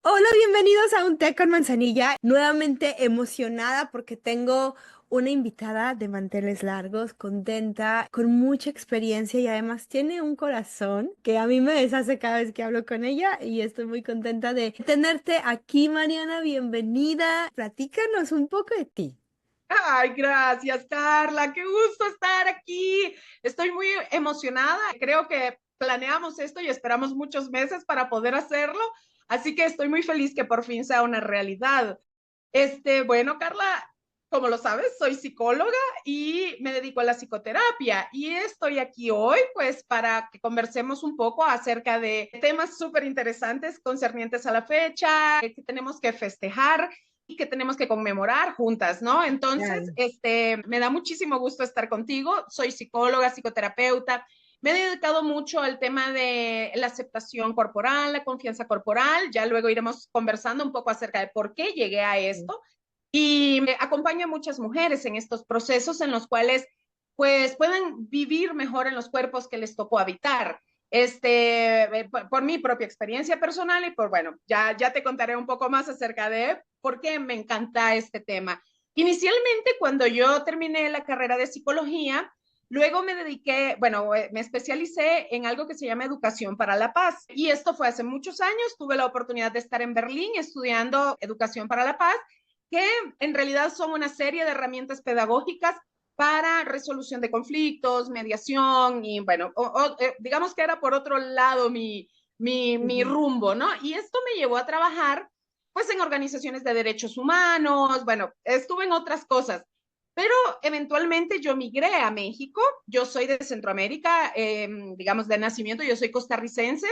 Hola, bienvenidos a Un Té con Manzanilla. Nuevamente emocionada porque tengo una invitada de manteles largos, contenta, con mucha experiencia y además tiene un corazón que a mí me deshace cada vez que hablo con ella y estoy muy contenta de tenerte aquí, Mariana. Bienvenida. Platícanos un poco de ti. Ay, gracias, Carla. Qué gusto estar aquí. Estoy muy emocionada. Creo que planeamos esto y esperamos muchos meses para poder hacerlo. Así que estoy muy feliz que por fin sea una realidad. Bueno, Carla, como lo sabes, soy psicóloga y me dedico a la psicoterapia y estoy aquí hoy pues para que conversemos un poco acerca de temas súper interesantes concernientes a la fecha que tenemos que festejar y que tenemos que conmemorar juntas, ¿no? Entonces, Claro. me da muchísimo gusto estar contigo. Soy psicóloga, psicoterapeuta. Me he dedicado mucho al tema de la aceptación corporal, la confianza corporal. Ya luego iremos conversando un poco acerca de por qué llegué a esto. Y acompaño a muchas mujeres en estos procesos en los cuales pues pueden vivir mejor en los cuerpos que les tocó habitar. Por mi propia experiencia personal y por, bueno, ya te contaré un poco más acerca de por qué me encanta este tema. Inicialmente, cuando yo terminé la carrera de psicología, luego me dediqué, bueno, me especialicé en algo que se llama educación para la paz. Y esto fue hace muchos años. Tuve la oportunidad de estar en Berlín estudiando educación para la paz, que en realidad son una serie de herramientas pedagógicas para resolución de conflictos, mediación y bueno, digamos que era por otro lado mi Ujú. rumbo, ¿no? Y esto me llevó a trabajar pues en organizaciones de derechos humanos, bueno, estuve en otras cosas, pero eventualmente yo migré a México, yo soy de Centroamérica, digamos de nacimiento, yo soy costarricense,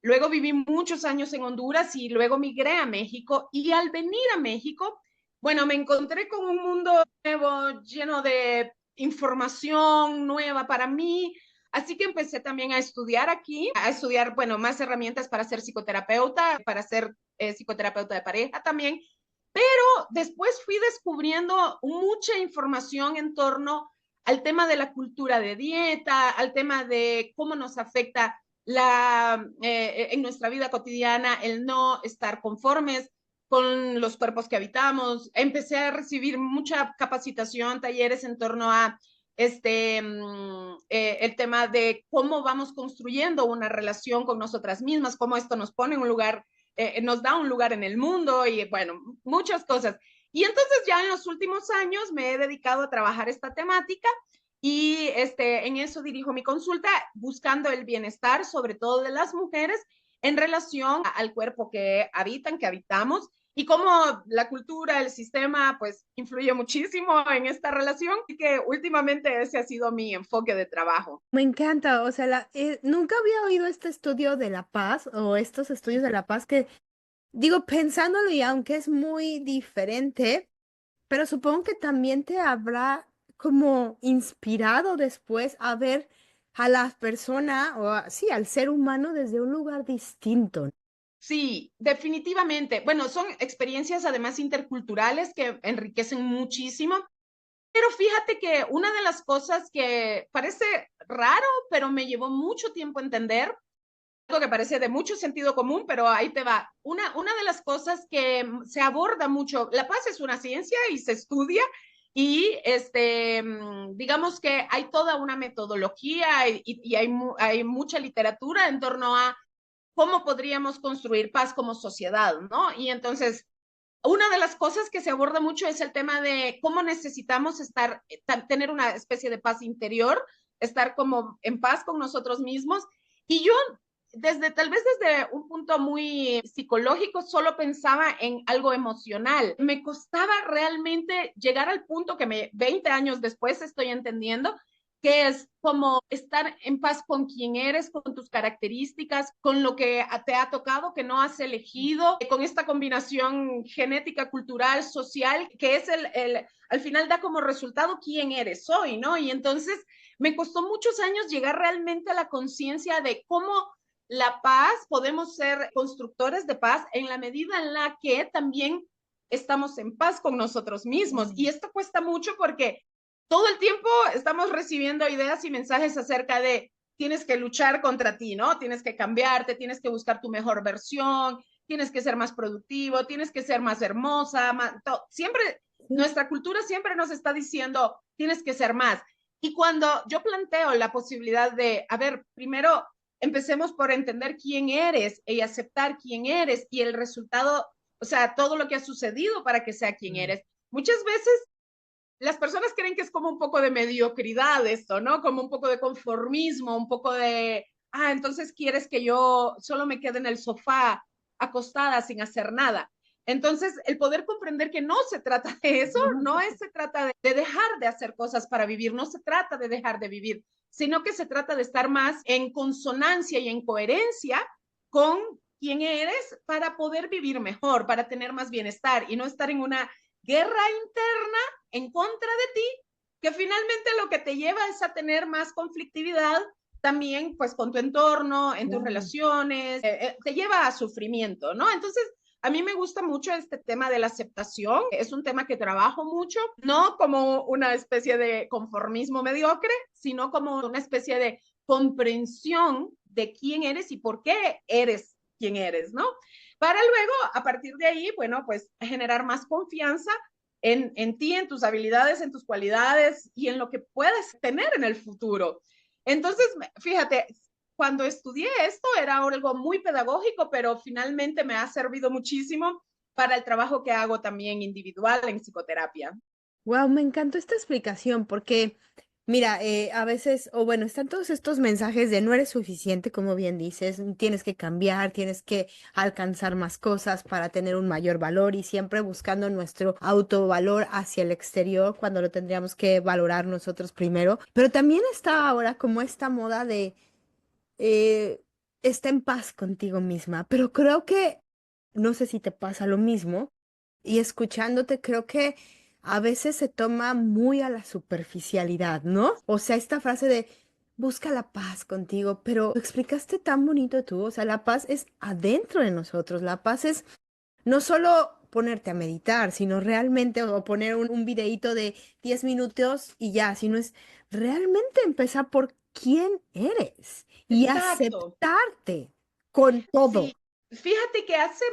luego viví muchos años en Honduras y luego migré a México y al venir a México, bueno, me encontré con un mundo nuevo, lleno de información nueva para mí, así que empecé también a estudiar aquí, a estudiar, bueno, más herramientas para ser psicoterapeuta, para ser psicoterapeuta de pareja también, pero después fui descubriendo mucha información en torno al tema de la cultura de dieta, al tema de cómo nos afecta en nuestra vida cotidiana el no estar conformes con los cuerpos que habitamos. Empecé a recibir mucha capacitación, talleres en torno a el tema de cómo vamos construyendo una relación con nosotras mismas, cómo esto nos pone en un lugar, nos da un lugar en el mundo y bueno, muchas cosas. Y entonces ya en los últimos años me he dedicado a trabajar esta temática y en eso dirijo mi consulta buscando el bienestar, sobre todo de las mujeres, en relación al cuerpo que habitan, que habitamos, y cómo la cultura, el sistema, pues influye muchísimo en esta relación y que últimamente ese ha sido mi enfoque de trabajo. Me encanta, o sea, nunca había oído este estudio de la paz o estos estudios de la paz que, digo, pensándolo y aunque es muy diferente, pero supongo que también te habrá como inspirado después a ver a la persona sí, al ser humano desde un lugar distinto. Sí, definitivamente. Bueno, son experiencias además interculturales que enriquecen muchísimo. Pero fíjate que una de las cosas que parece raro, pero me llevó mucho tiempo entender, algo que parece de mucho sentido común, pero ahí te va. Una de las cosas que se aborda mucho, la paz es una ciencia y se estudia y digamos que hay toda una metodología y hay mucha literatura en torno a cómo podríamos construir paz como sociedad, ¿no? Y entonces una de las cosas que se aborda mucho es el tema de cómo necesitamos tener una especie de paz interior, estar como en paz con nosotros mismos. Y yo, tal vez desde un punto muy psicológico, solo pensaba en algo emocional. Me costaba realmente llegar al punto que 20 años después estoy entendiendo que es como estar en paz con quien eres, con tus características, con lo que te ha tocado, que no has elegido, con esta combinación genética, cultural, social, que es al final da como resultado quién eres hoy, ¿no? Y entonces me costó muchos años llegar realmente a la conciencia de cómo la paz, podemos ser constructores de paz en la medida en la que también estamos en paz con nosotros mismos. Y esto cuesta mucho porque todo el tiempo estamos recibiendo ideas y mensajes acerca de tienes que luchar contra ti, ¿no? Tienes que cambiarte, tienes que buscar tu mejor versión, tienes que ser más productivo, tienes que ser más hermosa, siempre, nuestra cultura siempre nos está diciendo, tienes que ser más. Y cuando yo planteo la posibilidad de, a ver, primero empecemos por entender quién eres y aceptar quién eres y el resultado, o sea, todo lo que ha sucedido para que sea quien eres. Muchas veces las personas creen que es como un poco de mediocridad esto, ¿no? Como un poco de conformismo, un poco de, entonces quieres que yo solo me quede en el sofá acostada sin hacer nada. Entonces, el poder comprender que no se trata de eso, se trata de dejar de hacer cosas para vivir, no se trata de dejar de vivir, sino que se trata de estar más en consonancia y en coherencia con quién eres para poder vivir mejor, para tener más bienestar y no estar en una guerra interna en contra de ti, que finalmente lo que te lleva es a tener más conflictividad también pues con tu entorno, en tus relaciones, te lleva a sufrimiento, ¿no? Entonces, a mí me gusta mucho este tema de la aceptación, es un tema que trabajo mucho, no como una especie de conformismo mediocre, sino como una especie de comprensión de quién eres y por qué eres quien eres, ¿no? Para luego, a partir de ahí, bueno, pues generar más confianza en ti, en tus habilidades, en tus cualidades y en lo que puedes tener en el futuro. Entonces, fíjate, cuando estudié esto era algo muy pedagógico, pero finalmente me ha servido muchísimo para el trabajo que hago también individual en psicoterapia. Wow, me encantó esta explicación porque, mira, a veces, o bueno, están todos estos mensajes de no eres suficiente, como bien dices, tienes que cambiar, tienes que alcanzar más cosas para tener un mayor valor y siempre buscando nuestro autovalor hacia el exterior cuando lo tendríamos que valorar nosotros primero. Pero también está ahora como esta moda de eh, está en paz contigo misma, pero creo que, no sé si te pasa lo mismo, y escuchándote creo que a veces se toma muy a la superficialidad, ¿no? O sea, esta frase de busca la paz contigo, pero lo explicaste tan bonito tú, o sea, la paz es adentro de nosotros, la paz es no solo ponerte a meditar, sino realmente, o poner un videíto de 10 minutos y ya, sino es realmente empezar por quién eres y Exacto. aceptarte con todo. Sí, fíjate que hace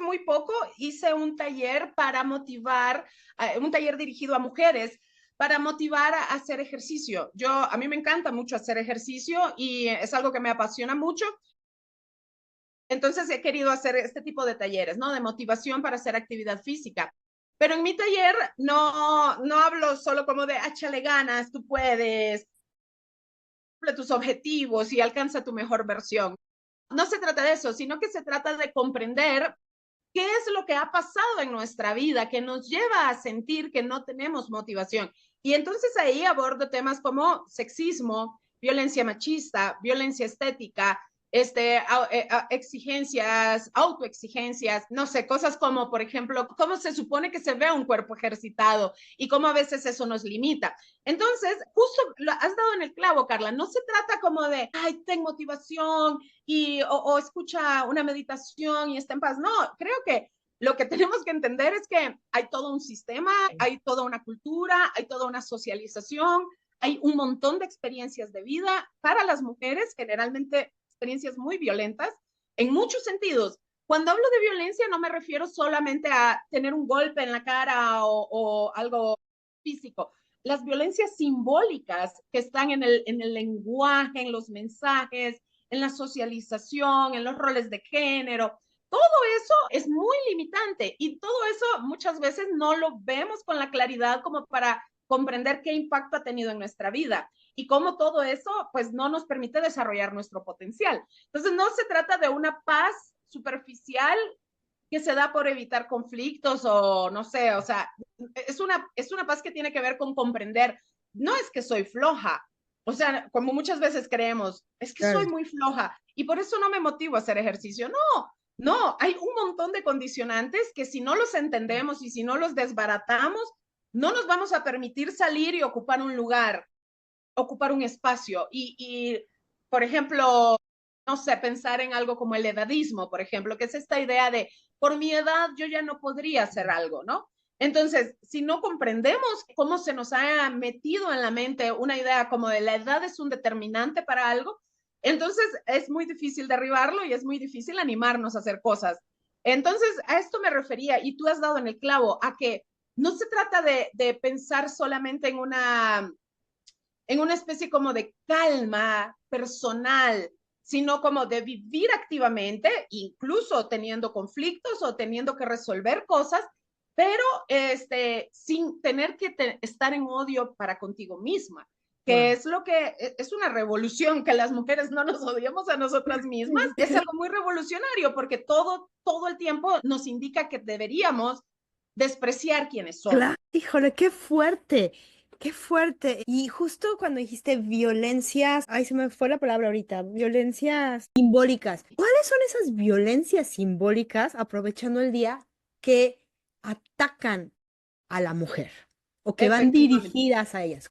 muy poco hice un taller para motivar, un taller dirigido a mujeres para motivar a hacer ejercicio. A mí me encanta mucho hacer ejercicio y es algo que me apasiona mucho. Entonces he querido hacer este tipo de talleres, ¿no? De motivación para hacer actividad física. Pero en mi taller no hablo solo como de échale ganas, tú puedes, cumple tus objetivos y alcanza tu mejor versión. No se trata de eso, sino que se trata de comprender qué es lo que ha pasado en nuestra vida que nos lleva a sentir que no tenemos motivación. Y entonces ahí abordo temas como sexismo, violencia machista, violencia estética, exigencias, autoexigencias, no sé, cosas como, por ejemplo, cómo se supone que se ve un cuerpo ejercitado y cómo a veces eso nos limita. Entonces, justo lo has dado en el clavo, Carla, no se trata como de, ay, ten motivación o escucha una meditación y está en paz. No, creo que lo que tenemos que entender es que hay todo un sistema, hay toda una cultura, hay toda una socialización, hay un montón de experiencias de vida para las mujeres, generalmente experiencias muy violentas, en muchos sentidos. Cuando hablo de violencia no me refiero solamente a tener un golpe en la cara o algo físico. Las violencias simbólicas que están en el lenguaje, en los mensajes, en la socialización, en los roles de género, todo eso es muy limitante y todo eso muchas veces no lo vemos con la claridad como para comprender qué impacto ha tenido en nuestra vida y cómo todo eso pues no nos permite desarrollar nuestro potencial. Entonces no se trata de una paz superficial que se da por evitar conflictos o no sé, o sea, es una paz que tiene que ver con comprender, no es que soy floja, o sea, como muchas veces creemos, es que soy Claro. muy floja y por eso no me motivo a hacer ejercicio. No, no, hay un montón de condicionantes que si no los entendemos y si no los desbaratamos, no nos vamos a permitir salir y ocupar un lugar, ocupar un espacio. Por ejemplo, no sé, pensar en algo como el edadismo, por ejemplo, que es esta idea de, por mi edad yo ya no podría hacer algo, ¿no? Entonces, si no comprendemos cómo se nos ha metido en la mente una idea como de la edad es un determinante para algo, Entonces es muy difícil derribarlo y es muy difícil animarnos a hacer cosas. Entonces a esto me refería y tú has dado en el clavo, a que no se trata de pensar solamente en una especie como de calma personal, sino como de vivir activamente, incluso teniendo conflictos o teniendo que resolver cosas, pero sin tener que estar en odio para contigo misma, que Wow. es lo que es una revolución, que las mujeres no nos odiamos a nosotras mismas, es algo muy revolucionario porque todo el tiempo nos indica que deberíamos despreciar quienes somos. Claro, híjole, qué fuerte, qué fuerte. Y justo cuando dijiste violencias, ay, se me fue la palabra ahorita, violencias simbólicas. ¿Cuáles son esas violencias simbólicas, aprovechando el día, que atacan a la mujer o que van Efectivamente. dirigidas a ellas?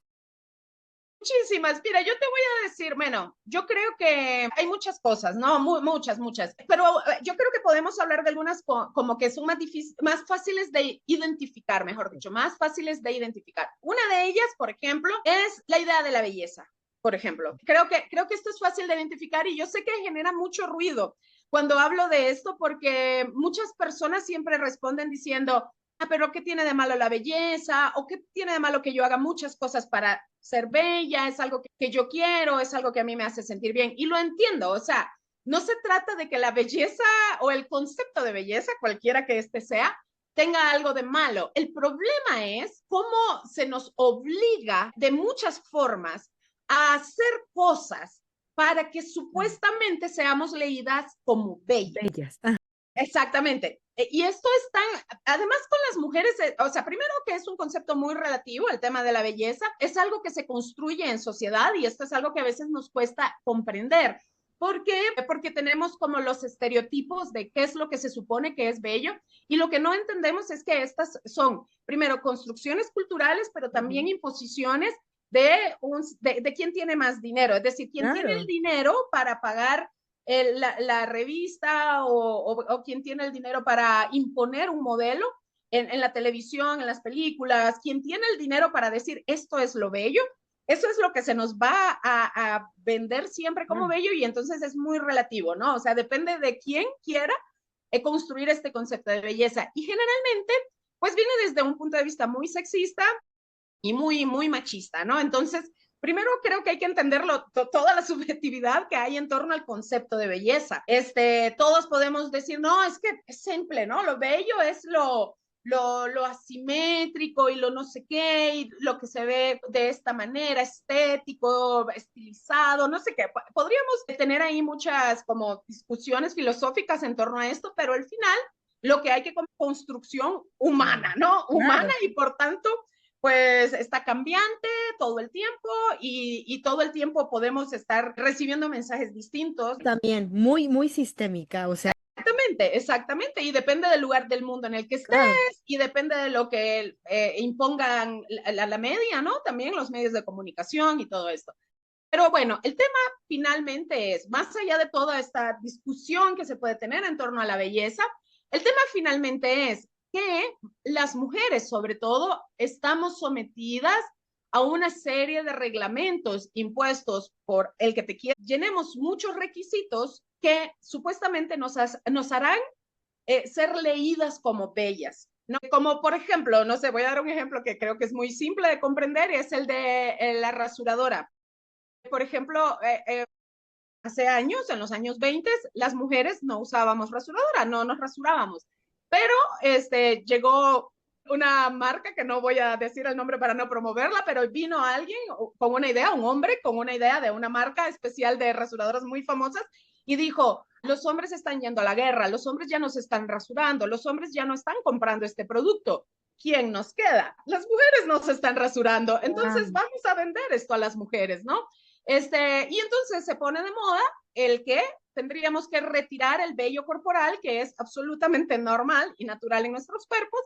Muchísimas. Mira, yo te voy a decir, bueno, yo creo que hay muchas cosas, ¿no? Muchas, muchas. Pero yo creo que podemos hablar de algunas como que son más más fáciles de identificar, mejor dicho, más fáciles de identificar. Una de ellas, por ejemplo, es la idea de la belleza, por ejemplo. Creo que esto es fácil de identificar y yo sé que genera mucho ruido cuando hablo de esto porque muchas personas siempre responden diciendo, pero ¿qué tiene de malo la belleza? ¿O qué tiene de malo que yo haga muchas cosas para ser bella? Es algo que yo quiero, es algo que a mí me hace sentir bien. Y lo entiendo, o sea, no se trata de que la belleza o el concepto de belleza, cualquiera que este sea, tenga algo de malo. El problema es cómo se nos obliga de muchas formas a hacer cosas para que supuestamente seamos leídas como bellas. Bellas. Exactamente. Y esto es tan, además con las mujeres, o sea, primero que es un concepto muy relativo, el tema de la belleza, es algo que se construye en sociedad y esto es algo que a veces nos cuesta comprender. ¿Por qué? Porque tenemos como los estereotipos de qué es lo que se supone que es bello y lo que no entendemos es que estas son, primero, construcciones culturales, pero también Ujú. imposiciones de quién tiene más dinero, es decir, quién tiene el Claro. dinero para pagar la revista o quien tiene el dinero para imponer un modelo en la televisión, en las películas, quien tiene el dinero para decir esto es lo bello, eso es lo que se nos va a vender siempre como Claro. bello y entonces es muy relativo, ¿no? O sea, depende de quién quiera construir este concepto de belleza. Y generalmente, pues viene desde un punto de vista muy sexista y muy, muy machista, ¿no? Entonces, primero creo que hay que entenderlo, toda la subjetividad que hay en torno al concepto de belleza. Todos podemos decir, no, es que es simple, ¿no? Lo bello es lo asimétrico y lo no sé qué, y lo que se ve de esta manera, estético, estilizado, no sé qué. Podríamos tener ahí muchas como discusiones filosóficas en torno a esto, pero al final lo que hay que construcción humana, ¿no? Humana Claro. y por tanto pues está cambiante todo el tiempo y todo el tiempo podemos estar recibiendo mensajes distintos. También muy, muy sistémica, o sea, Exactamente, exactamente. Y depende del lugar del mundo en el que estés claro. y depende de lo que impongan la media, ¿no? También los medios de comunicación y todo esto. Pero bueno, el tema finalmente es, más allá de toda esta discusión que se puede tener en torno a la belleza, el tema finalmente es que las mujeres, sobre todo, estamos sometidas a una serie de reglamentos impuestos por el que te quiere. Llenemos muchos requisitos que supuestamente nos harán ser leídas como bellas. ¿No? Como por ejemplo, no sé, voy a dar un ejemplo que creo que es muy simple de comprender, es el de la rasuradora. Por ejemplo, hace años, en los años 20, las mujeres no usábamos rasuradora, no nos rasurábamos. Pero llegó una marca que no voy a decir el nombre para no promoverla, pero vino alguien con una idea, un hombre con una idea de una marca especial de rasuradoras muy famosas y dijo, los hombres están yendo a la guerra, los hombres ya no se están rasurando, los hombres ya no están comprando este producto. ¿Quién nos queda? Las mujeres no se están rasurando, entonces Wow. vamos a vender esto a las mujeres, ¿no? Y entonces se pone de moda el que tendríamos que retirar el vello corporal, que es absolutamente normal y natural en nuestros cuerpos,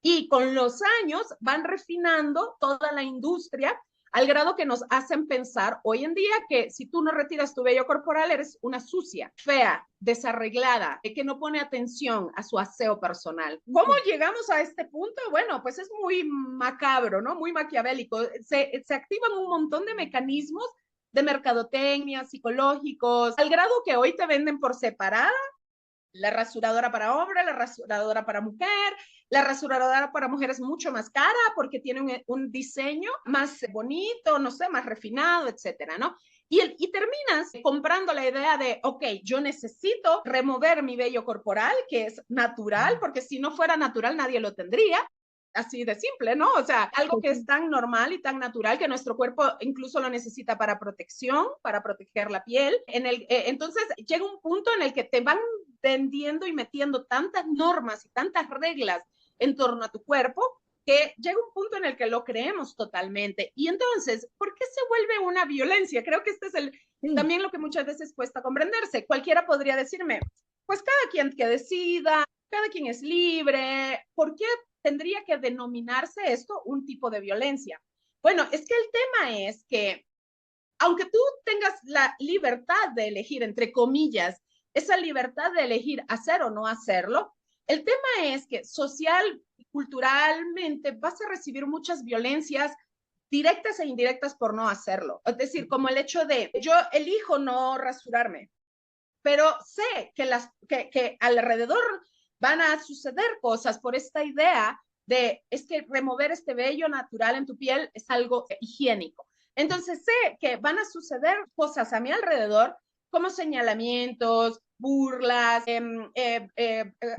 y con los años van refinando toda la industria al grado que nos hacen pensar hoy en día que si tú no retiras tu vello corporal eres una sucia, fea, desarreglada, que no pone atención a su aseo personal. ¿Cómo llegamos a este punto? Bueno, pues es muy macabro, ¿no? Muy maquiavélico. Se activan un montón de mecanismos de mercadotecnia, psicológicos, al grado que hoy te venden por separada la rasuradora para hombre, la rasuradora para mujer. La rasuradora para mujer es mucho más cara porque tiene un diseño más bonito, no sé, más refinado, etcétera, ¿no? Y terminas comprando la idea de, ok, yo necesito remover mi vello corporal, que es natural, porque si no fuera natural nadie lo tendría. Así de simple, ¿no? O sea, algo que es tan normal y tan natural que nuestro cuerpo incluso lo necesita para protección, para proteger la piel. Entonces llega un punto en el que te van vendiendo y metiendo tantas normas y tantas reglas en torno a tu cuerpo que llega un punto en el que lo creemos totalmente. Y entonces, ¿por qué se vuelve una violencia? Creo que este es también lo que muchas veces cuesta comprenderse. Cualquiera podría decirme, pues cada quien que decida, cada quien es libre. ¿Por qué tendría que denominarse esto un tipo de violencia? Bueno, es que el tema es que aunque tú tengas la libertad de elegir, entre comillas, esa libertad de elegir hacer o no hacerlo, el tema es que social y culturalmente vas a recibir muchas violencias directas e indirectas por no hacerlo. Es decir, como el hecho de yo elijo no rasurarme, pero sé que alrededor van a suceder cosas por esta idea de es que remover este vello natural en tu piel es algo higiénico. Entonces sé que van a suceder cosas a mi alrededor como señalamientos, burlas,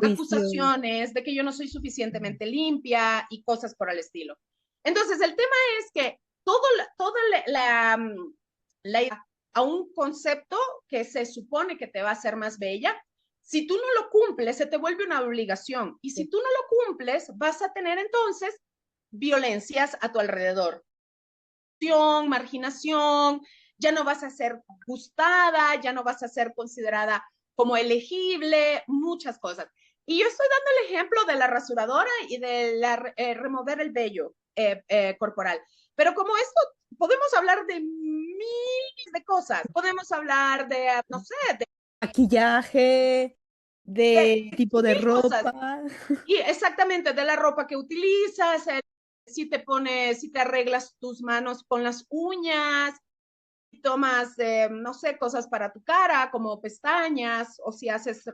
acusaciones de que yo no soy suficientemente limpia y cosas por el estilo. Entonces el tema es que toda la a un concepto que se supone que te va a hacer más bella, si tú no lo cumples, se te vuelve una obligación. Y si tú no lo cumples, vas a tener entonces violencias a tu alrededor. Marginación, ya no vas a ser gustada, ya no vas a ser considerada como elegible, muchas cosas. Y yo estoy dando el ejemplo de la rasuradora y de remover el vello corporal. Pero como esto, podemos hablar de miles de cosas. Podemos hablar de, no sé, de Maquillaje, de tipo de mil cosas. ropa. Y exactamente, de la ropa que utilizas, si te arreglas tus manos con las uñas, tomas, no sé, cosas para tu cara, como pestañas, o si haces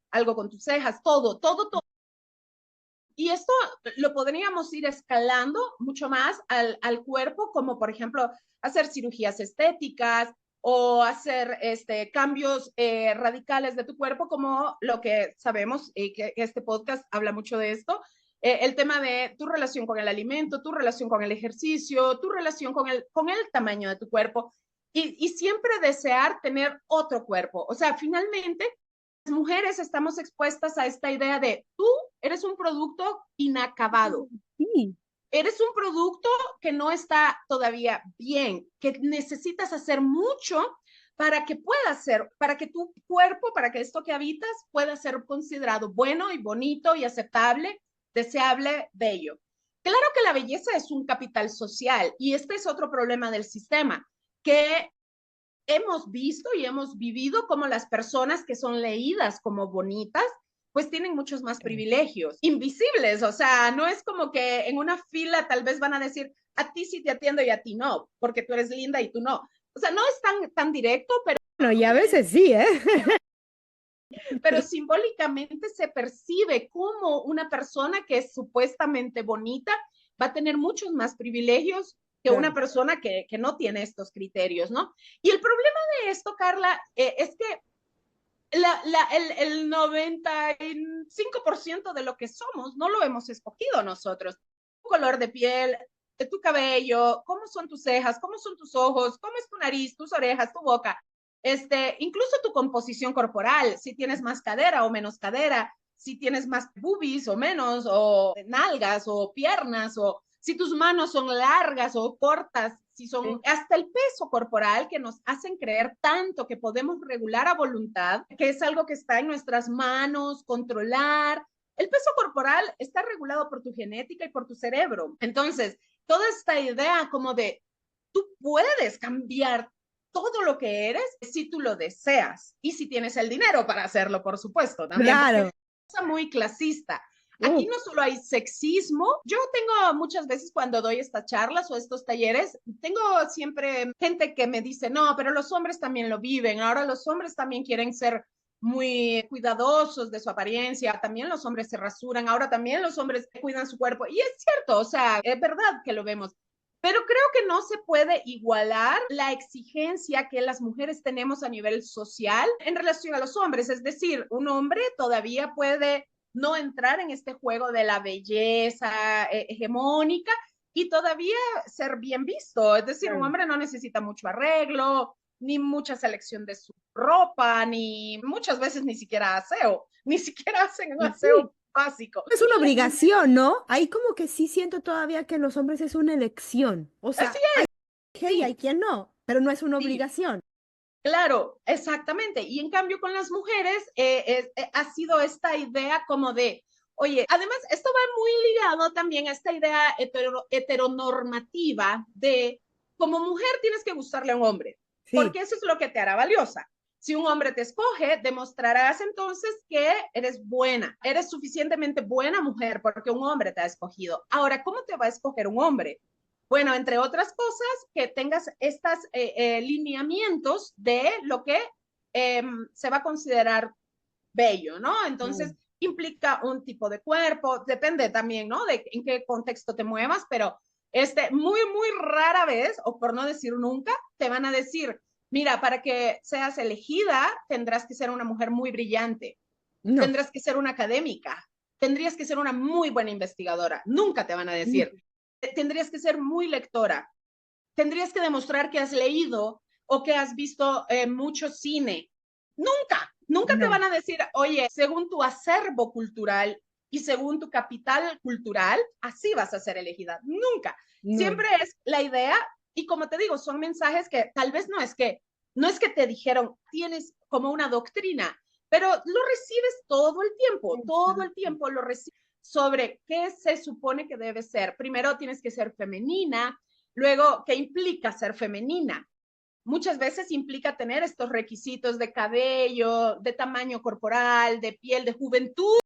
algo con tus cejas, todo. Y esto lo podríamos ir escalando mucho más al cuerpo, como por ejemplo hacer cirugías estéticas o hacer cambios radicales de tu cuerpo, como lo que sabemos, que este podcast habla mucho de esto, el tema de tu relación con el alimento, tu relación con el ejercicio, tu relación con el tamaño de tu cuerpo y siempre desear tener otro cuerpo. O sea, finalmente las mujeres estamos expuestas a esta idea de tú eres un producto inacabado. Sí. Eres un producto que no está todavía bien, que necesitas hacer mucho para que pueda ser, para que tu cuerpo, para que esto que habitas pueda ser considerado bueno y bonito y aceptable, deseable, bello. Claro que la belleza es un capital social y este es otro problema del sistema, que hemos visto y hemos vivido como las personas que son leídas como bonitas, pues tienen muchos más privilegios, invisibles, o sea, no es como que en una fila tal vez van a decir, a ti sí te atiendo y a ti no, porque tú eres linda y tú no. O sea, no es tan directo, Bueno, y a veces sí, ¿eh? pero simbólicamente se percibe como una persona que es supuestamente bonita va a tener muchos más privilegios que una persona que no tiene estos criterios, ¿no? Y el problema de esto, Carla, es que el 95% de lo que somos no lo hemos escogido nosotros. Tu color de piel, de tu cabello, cómo son tus cejas, cómo son tus ojos, cómo es tu nariz, tus orejas, tu boca, incluso tu composición corporal, si tienes más cadera o menos cadera, si tienes más boobies o menos, o nalgas o piernas, o si tus manos son largas o cortas, si son hasta el peso corporal que nos hacen creer tanto que podemos regular a voluntad, que es algo que está en nuestras manos, controlar. El peso corporal está regulado por tu genética y por tu cerebro. Entonces, toda esta idea como de tú puedes cambiar todo lo que eres si tú lo deseas y si tienes el dinero para hacerlo, por supuesto, también, Claro. porque es una cosa muy clasista. Aquí Uh, no solo hay sexismo, yo tengo muchas veces cuando doy estas charlas o estos talleres, tengo siempre gente que me dice, no, pero los hombres también lo viven, ahora los hombres también quieren ser muy cuidadosos de su apariencia, también los hombres se rasuran, ahora también los hombres cuidan su cuerpo. Y es cierto, o sea, es verdad que lo vemos. Pero creo que no se puede igualar la exigencia que las mujeres tenemos a nivel social en relación a los hombres. Es decir, un hombre todavía puede no entrar en este juego de la belleza hegemónica y todavía ser bien visto. Es decir, un claro. hombre no necesita mucho arreglo, ni mucha selección de su ropa, ni muchas veces ni siquiera aseo, ni siquiera hacen un Sí, aseo básico. es Y una las mujeres, obligación, ¿no? Ahí como que sí siento todavía que los hombres es una elección. O así sea, hay es, que y hay sí, quien no, pero no es una sí. obligación. Claro, exactamente. Y en cambio con las mujeres ha sido esta idea como de, oye, además esto va muy ligado también a esta idea heteronormativa de como mujer tienes que gustarle a un hombre, Sí, porque eso es lo que te hará valiosa. Si un hombre te escoge, demostrarás entonces que eres buena, eres suficientemente buena mujer porque un hombre te ha escogido. Ahora, ¿cómo te va a escoger un hombre? Bueno, entre otras cosas, que tengas estos lineamientos de lo que se va a considerar bello, ¿no? claro. Entonces, implica un tipo de cuerpo, depende también, ¿no? De en qué contexto te muevas, pero muy rara vez, o por no decir nunca, te van a decir, mira, para que seas elegida, tendrás que ser una mujer muy brillante, No. tendrás que ser una académica, tendrías que ser una muy buena investigadora. Nunca te van a decir, tendrías que ser muy lectora, tendrías que demostrar que has leído o que has visto mucho cine. Nunca te No, van a decir, oye, según tu acervo cultural y según tu capital cultural, así vas a ser elegida. Nunca. no. Siempre es la idea, y como te digo, son mensajes que tal vez no es que te dijeron, tienes como una doctrina, pero lo recibes todo el Exacto. tiempo lo recibes sobre qué se supone que debe ser. Primero tienes que ser femenina, luego, ¿qué implica ser femenina? Muchas veces implica tener estos requisitos de cabello, de tamaño corporal, de piel, de juventud.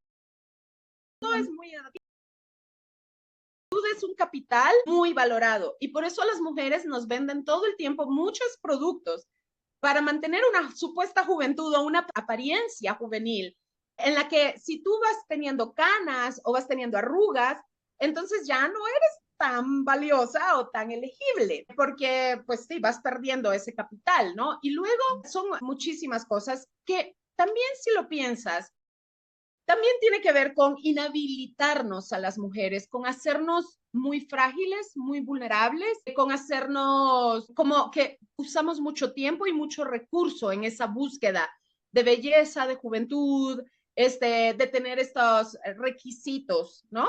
Es muy es un capital muy valorado y por eso las mujeres nos venden todo el tiempo muchos productos para mantener una supuesta juventud o una apariencia juvenil en la que si tú vas teniendo canas o vas teniendo arrugas, entonces ya no eres tan valiosa o tan elegible, porque pues sí, vas perdiendo ese capital, ¿no? Y luego son muchísimas cosas que también si lo piensas, también tiene que ver con inhabilitarnos a las mujeres, con hacernos muy frágiles, muy vulnerables, con hacernos como que usamos mucho tiempo y mucho recurso en esa búsqueda de belleza, de juventud, de tener estos requisitos, ¿no?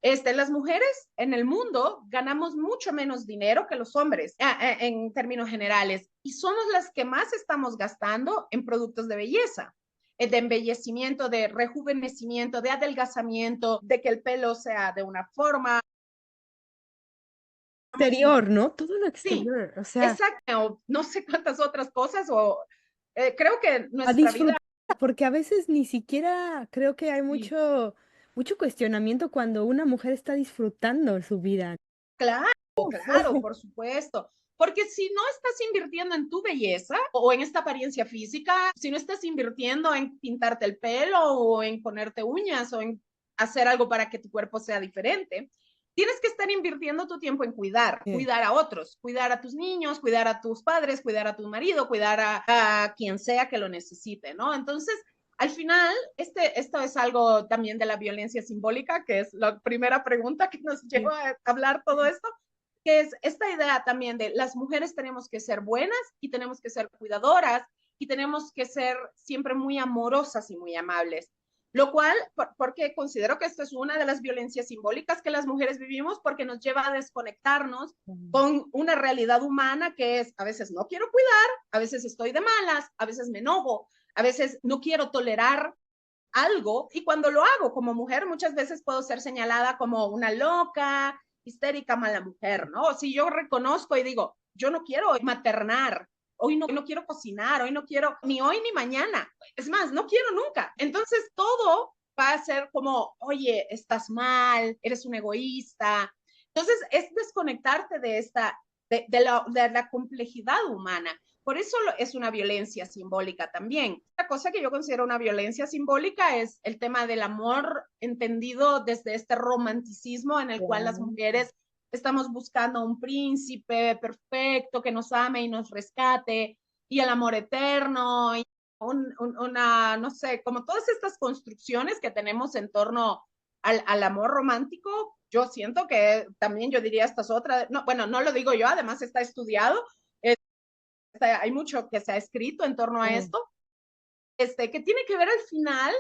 Las mujeres en el mundo ganamos mucho menos dinero que los hombres en términos generales y somos las que más estamos gastando en productos de belleza, de embellecimiento, de rejuvenecimiento, de adelgazamiento, de que el pelo sea de una forma. Exterior, ¿no? Todo lo Sí, exterior, o sea, exacto, o no sé cuántas otras cosas, o creo que a nuestra vida, disfrutar, porque a veces ni siquiera creo que hay sí, mucho cuestionamiento cuando una mujer está disfrutando su vida. claro, Uf. claro, por supuesto. Porque si no estás invirtiendo en tu belleza o en esta apariencia física, si no estás invirtiendo en pintarte el pelo o en ponerte uñas o en hacer algo para que tu cuerpo sea diferente, tienes que estar invirtiendo tu tiempo en cuidar a otros, cuidar a tus niños, cuidar a tus padres, cuidar a tu marido, cuidar a quien sea que lo necesite, ¿no? Entonces, al final, esto es algo también de la violencia simbólica, que es la primera pregunta que nos Sí. lleva a hablar todo esto, que es esta idea también de las mujeres tenemos que ser buenas y tenemos que ser cuidadoras y tenemos que ser siempre muy amorosas y muy amables. Lo cual, porque considero que esto es una de las violencias simbólicas que las mujeres vivimos porque nos lleva a desconectarnos con una realidad humana que es, a veces no quiero cuidar, a veces estoy de malas, a veces me enojo, a veces no quiero tolerar algo y cuando lo hago como mujer muchas veces puedo ser señalada como una loca, histérica, mala mujer, ¿no? Si yo reconozco y digo, yo no quiero maternar, hoy no quiero cocinar, hoy no quiero ni hoy ni mañana, es más, no quiero nunca. Entonces todo va a ser como, oye, estás mal, eres un egoísta. Entonces, es desconectarte de la complejidad humana. Por eso es una violencia simbólica también. La cosa que yo considero una violencia simbólica es el tema del amor entendido desde este romanticismo en el cual las mujeres estamos buscando un príncipe perfecto que nos ame y nos rescate, y el amor eterno, y una, no sé, como todas estas construcciones que tenemos en torno al amor romántico. Yo siento que también yo diría estas otras, no, bueno, no lo digo yo, además está estudiado, hay mucho que se ha escrito en torno a esto, que tiene que ver al final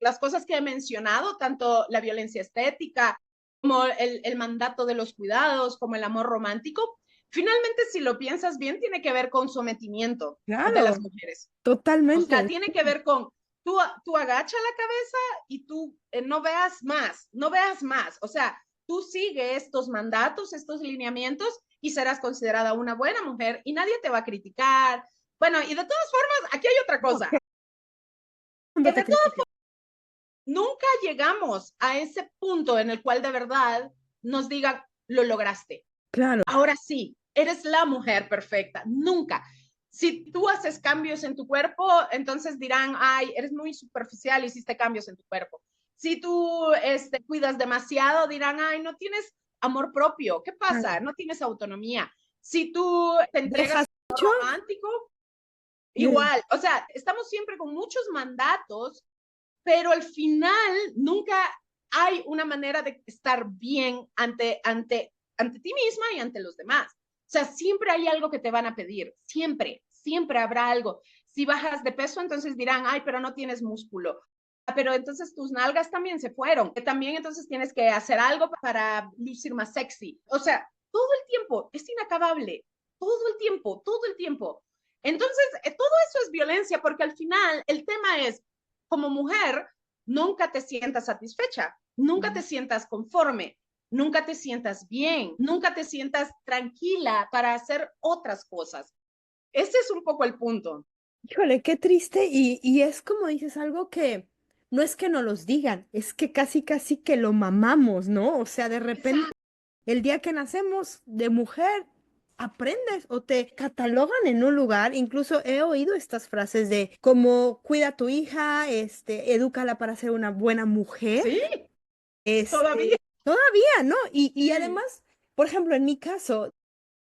las cosas que he mencionado, tanto la violencia estética como el mandato de los cuidados, como el amor romántico. Finalmente, si lo piensas bien, tiene que ver con sometimiento de las Claro, mujeres. O sea, totalmente. tiene que ver con tú agacha la cabeza y tú no veas más, no veas más. O sea, tú sigue estos mandatos, estos lineamientos y serás considerada una buena mujer y nadie te va a criticar. Bueno, y de todas formas, aquí hay otra cosa. Que de todas formas, nunca llegamos a ese punto en el cual de verdad nos digan, lo lograste. Claro, Ahora sí, eres la mujer perfecta. Nunca. Si tú haces cambios en tu cuerpo, entonces dirán, ay, eres muy superficial, hiciste cambios en tu cuerpo. Si tú cuidas demasiado, dirán, ay, no tienes amor propio. ¿Qué pasa? No tienes autonomía. Si tú te entregas dejas a mucho. amor romántico, igual. O sea, estamos siempre con muchos mandatos, pero al final nunca hay una manera de estar bien ante ti misma y ante los demás. O sea, siempre hay algo que te van a pedir, siempre, siempre habrá algo. Si bajas de peso, entonces dirán, ay, pero no tienes músculo. Pero entonces tus nalgas también se fueron. También entonces tienes que hacer algo para lucir más sexy. O sea, todo el tiempo es inacabable. Todo el tiempo, todo el tiempo. Entonces, todo eso es violencia porque al final el tema es, como mujer, nunca te sientas satisfecha, nunca te sientas conforme, nunca te sientas bien, nunca te sientas tranquila para hacer otras cosas. Ese es un poco el punto. Híjole, qué triste. Y es como dices, algo que no es que no los digan, es que casi, casi que lo mamamos, ¿no? O sea, de repente, Exacto. el día que nacemos de mujer, aprendes o te catalogan en un lugar. Incluso he oído estas frases de como cuida a tu hija, edúcala para ser una buena mujer. Sí, todavía. Todavía, ¿no? Y Sí, además, por ejemplo, en mi caso,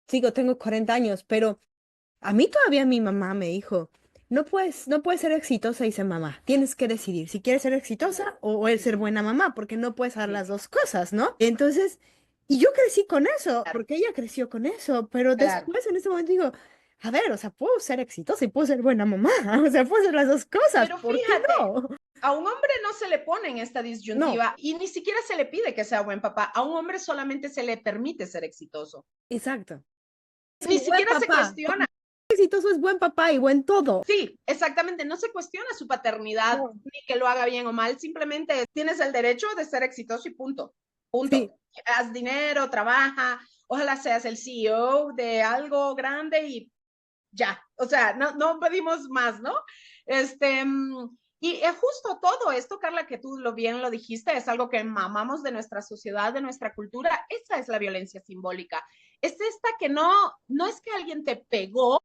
digo, tengo 40 años, pero a mí todavía mi mamá me dijo, no puedes ser exitosa y ser mamá. Tienes que decidir si quieres ser exitosa o el sí, ser buena mamá, porque no puedes hacer sí, las dos cosas, ¿no? Entonces, y yo crecí con eso, claro, porque ella creció con eso, pero claro. después en ese momento digo, a ver, o sea, puedo ser exitosa y puedo ser buena mamá, o sea, puedo hacer las dos cosas, Pero ¿por qué fíjate, no? a un hombre no se le pone en esta No, disyuntiva y ni siquiera se le pide que sea buen papá. A un hombre solamente se le permite ser exitoso. exacto. Es Ni un buen siquiera se papá. cuestiona. Exitoso es buen papá y buen todo. Sí, exactamente. No se cuestiona su paternidad No. ni que lo haga bien o mal. Simplemente tienes el derecho de ser exitoso y punto. Punto. Sí, Haz dinero, trabaja. Ojalá seas el CEO de algo grande y ya. O sea, no pedimos más, ¿no? Este, y es justo todo esto, Carla, que tú bien lo dijiste, es algo que mamamos de nuestra sociedad, de nuestra cultura. Esa es la violencia simbólica. Es esta que no es que alguien te pegó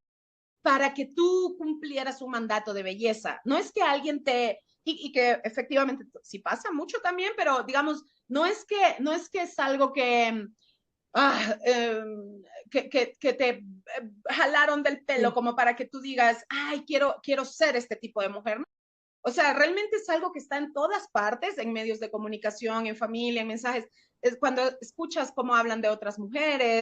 para que tú cumplieras un mandato de belleza. No es que alguien y que efectivamente sí pasa mucho también, pero digamos, no es que es algo ah, eh, que te jalaron del pelo sí. como para que tú digas, ay, quiero ser este tipo de mujer. ¿No? O sea, realmente es algo que está en todas partes, en medios de comunicación, en familia, en mensajes. Es cuando escuchas cómo hablan de otras mujeres,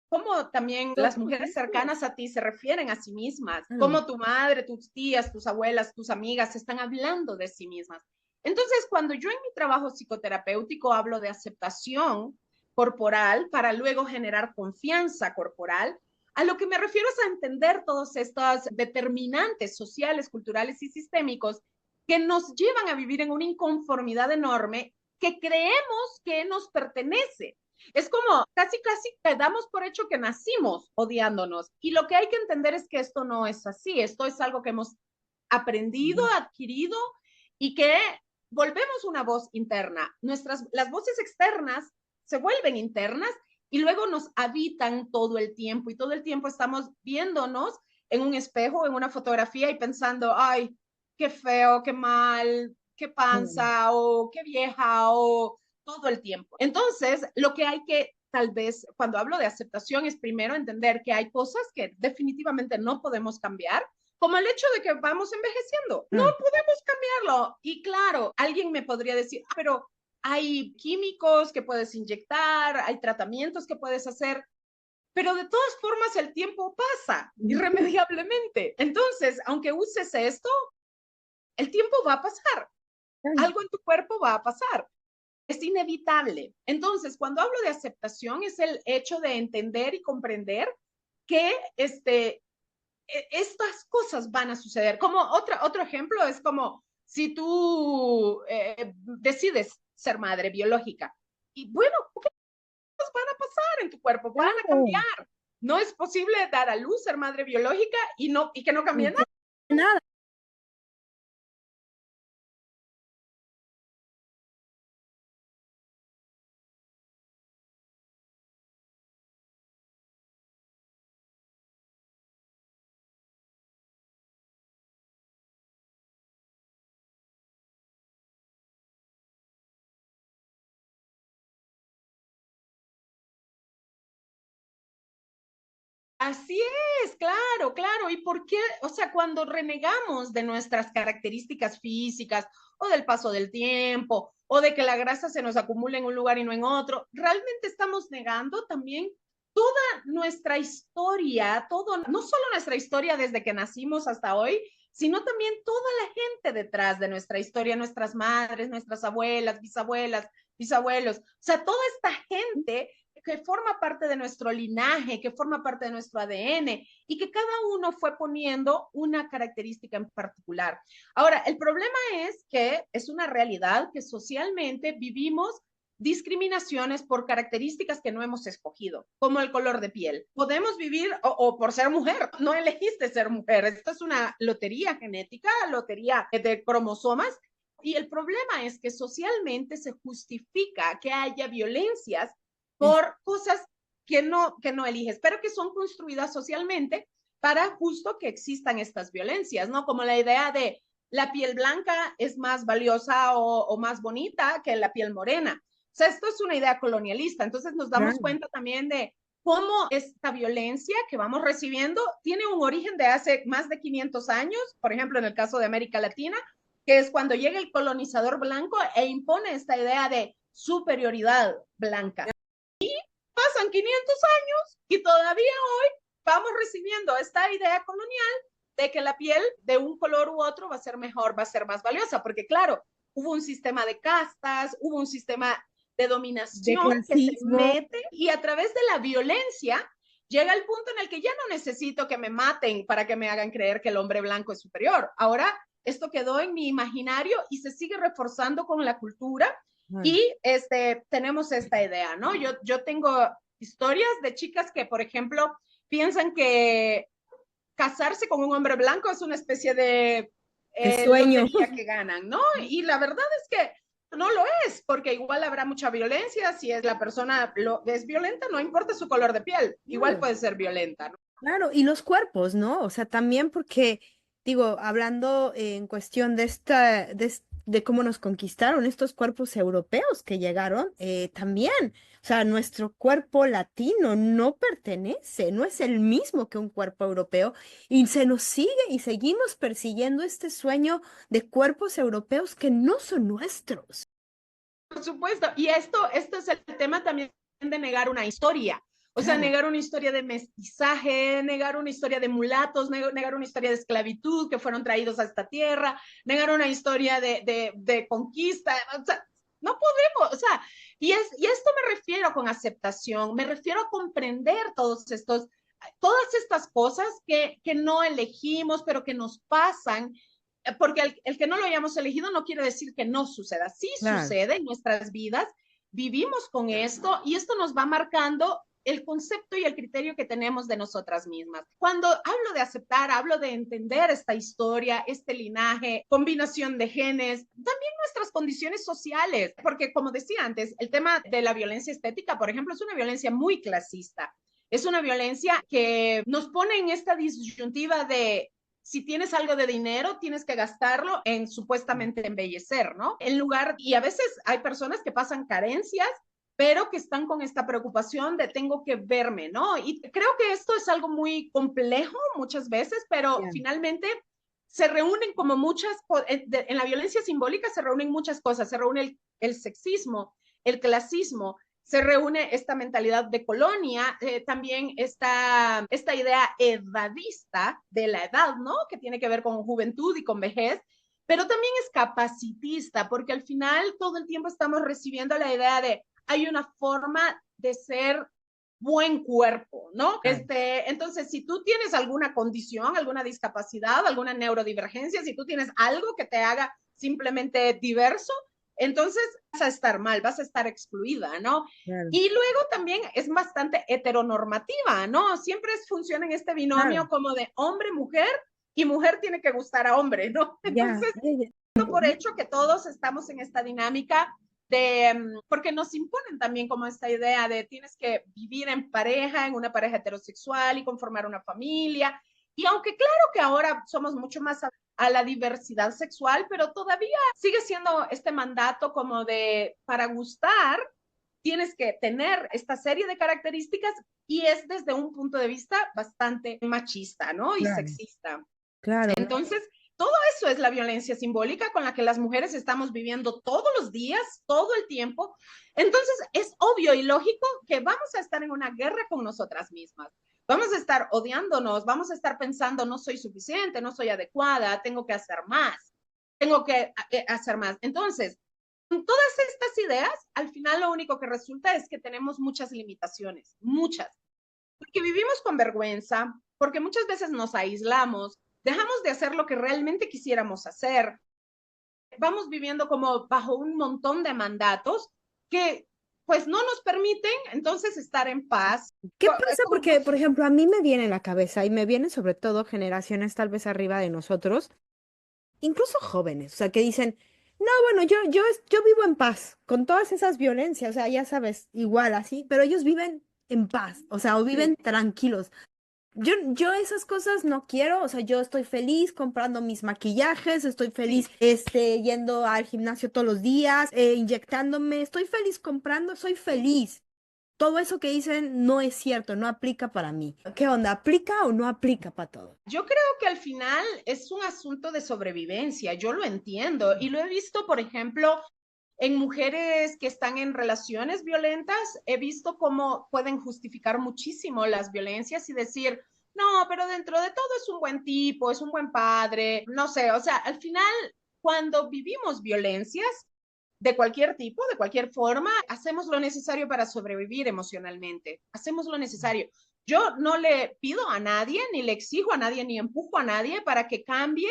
cómo también las mujeres Totalmente. cercanas a ti se refieren a sí mismas, Claro. cómo tu madre, tus tías, tus abuelas, tus amigas están hablando de sí mismas. Entonces, cuando yo en mi trabajo psicoterapéutico hablo de aceptación corporal para luego generar confianza corporal, a lo que me refiero es a entender todos estos determinantes sociales, culturales y sistémicos que nos llevan a vivir en una inconformidad enorme que creemos que nos pertenece. Es como casi, casi te damos por hecho que nacimos odiándonos. Y lo que hay que entender es que esto no es así. Esto es algo que hemos aprendido, adquirido y que volvemos una voz interna. Las voces externas se vuelven internas y luego nos habitan todo el tiempo y todo el tiempo estamos viéndonos en un espejo, en una fotografía y pensando, ay, qué feo, qué mal, qué Mm. panza o qué vieja o todo el tiempo. Entonces, lo que hay que tal vez, cuando hablo de aceptación, es primero entender que hay cosas que definitivamente no podemos cambiar, como el hecho de que vamos envejeciendo. No Mm. podemos cambiarlo. Y claro, alguien me podría decir, ah, pero hay químicos que puedes inyectar, hay tratamientos que puedes hacer, pero de todas formas el tiempo pasa irremediablemente. Entonces, aunque uses esto, el tiempo va a pasar. Algo en tu cuerpo va a pasar. Es inevitable. Entonces, cuando hablo de aceptación, es el hecho de entender y comprender que estas cosas van a suceder. Como otro ejemplo es como si tú decides ser madre biológica. Y bueno, ¿qué cosas van a pasar en tu cuerpo? Van a Claro. cambiar. No es posible dar a luz, ser madre biológica y que no cambie Y nada. que nada. Así es, claro, claro. ¿Y por qué? O sea, cuando renegamos de nuestras características físicas o del paso del tiempo o de que la grasa se nos acumula en un lugar y no en otro, realmente estamos negando también toda nuestra historia, todo, no solo nuestra historia desde que nacimos hasta hoy, sino también toda la gente detrás de nuestra historia, nuestras madres, nuestras abuelas, bisabuelas, bisabuelos. O sea, toda esta gente que forma parte de nuestro linaje, que forma parte de nuestro ADN y que cada uno fue poniendo una característica en particular. Ahora, el problema es que es una realidad que socialmente vivimos discriminaciones por características que no hemos escogido, como el color de piel. Podemos vivir o por ser mujer, no elegiste ser mujer. Esto es una lotería genética, lotería de cromosomas. Y el problema es que socialmente se justifica que haya violencias Es- por cosas que no eliges, pero que son construidas socialmente para justo que existan estas violencias, ¿no? Como la idea de la piel blanca es más valiosa o más bonita que la piel morena. O sea, esto es una idea colonialista. Entonces nos damos Claro. cuenta también de cómo esta violencia que vamos recibiendo tiene un origen de hace más de 500 años, por ejemplo, en el caso de América Latina, que es cuando llega el colonizador blanco e impone esta idea de superioridad blanca. Pasan 500 años y todavía hoy vamos recibiendo esta idea colonial de que la piel de un color u otro va a ser mejor, va a ser más valiosa, porque claro, hubo un sistema de castas, hubo un sistema de De dominación que se clasismo. mete y a través de la violencia llega el punto en el que ya no necesito que me maten para que me hagan creer que el hombre blanco es superior. Ahora esto quedó en mi imaginario y se sigue reforzando con la cultura Bueno, y tenemos esta idea, ¿no? Yo tengo historias de chicas que, por ejemplo, piensan que casarse con un hombre blanco es una especie de qué sueño. lotería que ganan, ¿no? Y la verdad es que no lo es, porque igual habrá mucha violencia. Si es la persona es violenta, no importa su color de piel, igual Claro. puede ser violenta, ¿no? Claro, y los cuerpos, ¿no? O sea, también porque, digo, hablando en cuestión de de cómo nos conquistaron estos cuerpos europeos que llegaron, también, o sea, nuestro cuerpo latino no pertenece, no es el mismo que un cuerpo europeo, y se nos sigue y seguimos persiguiendo este sueño de cuerpos europeos que no son nuestros. Por supuesto, y esto es el tema también de negar una historia. O sea, Claro. negar una historia de mestizaje, negar una historia de mulatos, negar una historia de esclavitud que fueron traídos a esta tierra, negar una historia de conquista. O sea, no podemos, o sea, y esto me refiero con aceptación, me refiero a comprender todas estas cosas que no elegimos, pero que nos pasan porque el que no lo hayamos elegido no quiere decir que no suceda. Sí Claro. sucede en nuestras vidas, vivimos con esto y esto nos va marcando el concepto y el criterio que tenemos de nosotras mismas. Cuando hablo de aceptar, hablo de entender esta historia, este linaje, combinación de genes, también nuestras condiciones sociales, porque como decía antes, el tema de la violencia estética, por ejemplo, es una violencia muy clasista. Es una violencia que nos pone en esta disyuntiva de si tienes algo de dinero, tienes que gastarlo en supuestamente embellecer, ¿no? En lugar, y a veces hay personas que pasan carencias, pero que están con esta preocupación de tengo que verme, ¿no? Y creo que esto es algo muy complejo muchas veces, pero finalmente se reúnen como muchas, en la violencia simbólica se reúnen muchas cosas, se reúne el sexismo, el clasismo, se reúne esta mentalidad de colonia, también esta idea edadista de la edad, ¿no? Que tiene que ver con juventud y con vejez, pero también es capacitista, porque al final todo el tiempo estamos recibiendo la idea de hay una forma de ser buen cuerpo, ¿no? Entonces, si tú tienes alguna condición, alguna discapacidad, alguna neurodivergencia, si tú tienes algo que te haga simplemente diverso, entonces vas a estar mal, vas a estar excluida, ¿no? Claro. Y luego también es bastante heteronormativa, ¿no? Siempre funciona en este binomio como de hombre-mujer y mujer tiene que gustar a hombre, ¿no? Entonces, por hecho que todos estamos en esta dinámica porque nos imponen también como esta idea de tienes que vivir en pareja, en una pareja heterosexual y conformar una familia. Y aunque claro que ahora somos mucho más a la diversidad sexual, pero todavía sigue siendo este mandato como de para gustar tienes que tener esta serie de características y es desde un punto de vista bastante machista, ¿no? Y sexista. Claro. Entonces, todo eso es la violencia simbólica con la que las mujeres estamos viviendo todos los días, todo el tiempo. Entonces, es obvio y lógico que vamos a estar en una guerra con nosotras mismas. Vamos a estar odiándonos, vamos a estar pensando, no soy suficiente, no soy adecuada, tengo que hacer más, tengo que hacer más. Entonces, con todas estas ideas, al final lo único que resulta es que tenemos muchas limitaciones, muchas, porque vivimos con vergüenza, porque muchas veces nos aislamos, dejamos de hacer lo que realmente quisiéramos hacer. Vamos viviendo como bajo un montón de mandatos que pues no nos permiten entonces estar en paz. ¿Qué pasa? Porque, por ejemplo, a mí me viene en la cabeza y me vienen sobre todo generaciones tal vez arriba de nosotros, incluso jóvenes, o sea, que dicen, no, bueno, yo vivo en paz con todas esas violencias, o sea, ya sabes, igual así, pero ellos viven en paz, o sea, o viven tranquilos. Yo esas cosas no quiero, o sea, yo estoy feliz comprando mis maquillajes, estoy feliz, yendo al gimnasio todos los días, inyectándome, estoy feliz comprando, soy feliz. Todo eso que dicen no es cierto, no aplica para mí. ¿Qué onda? ¿Aplica o no aplica para todo? Yo creo que al final es un asunto de sobrevivencia, yo lo entiendo y lo he visto, por ejemplo, en mujeres que están en relaciones violentas, he visto cómo pueden justificar muchísimo las violencias y decir, no, pero dentro de todo es un buen tipo, es un buen padre, no sé, o sea, al final, cuando vivimos violencias de cualquier tipo, de cualquier forma, hacemos lo necesario para sobrevivir emocionalmente, hacemos lo necesario. Yo no le pido a nadie, ni le exijo a nadie, ni empujo a nadie para que cambie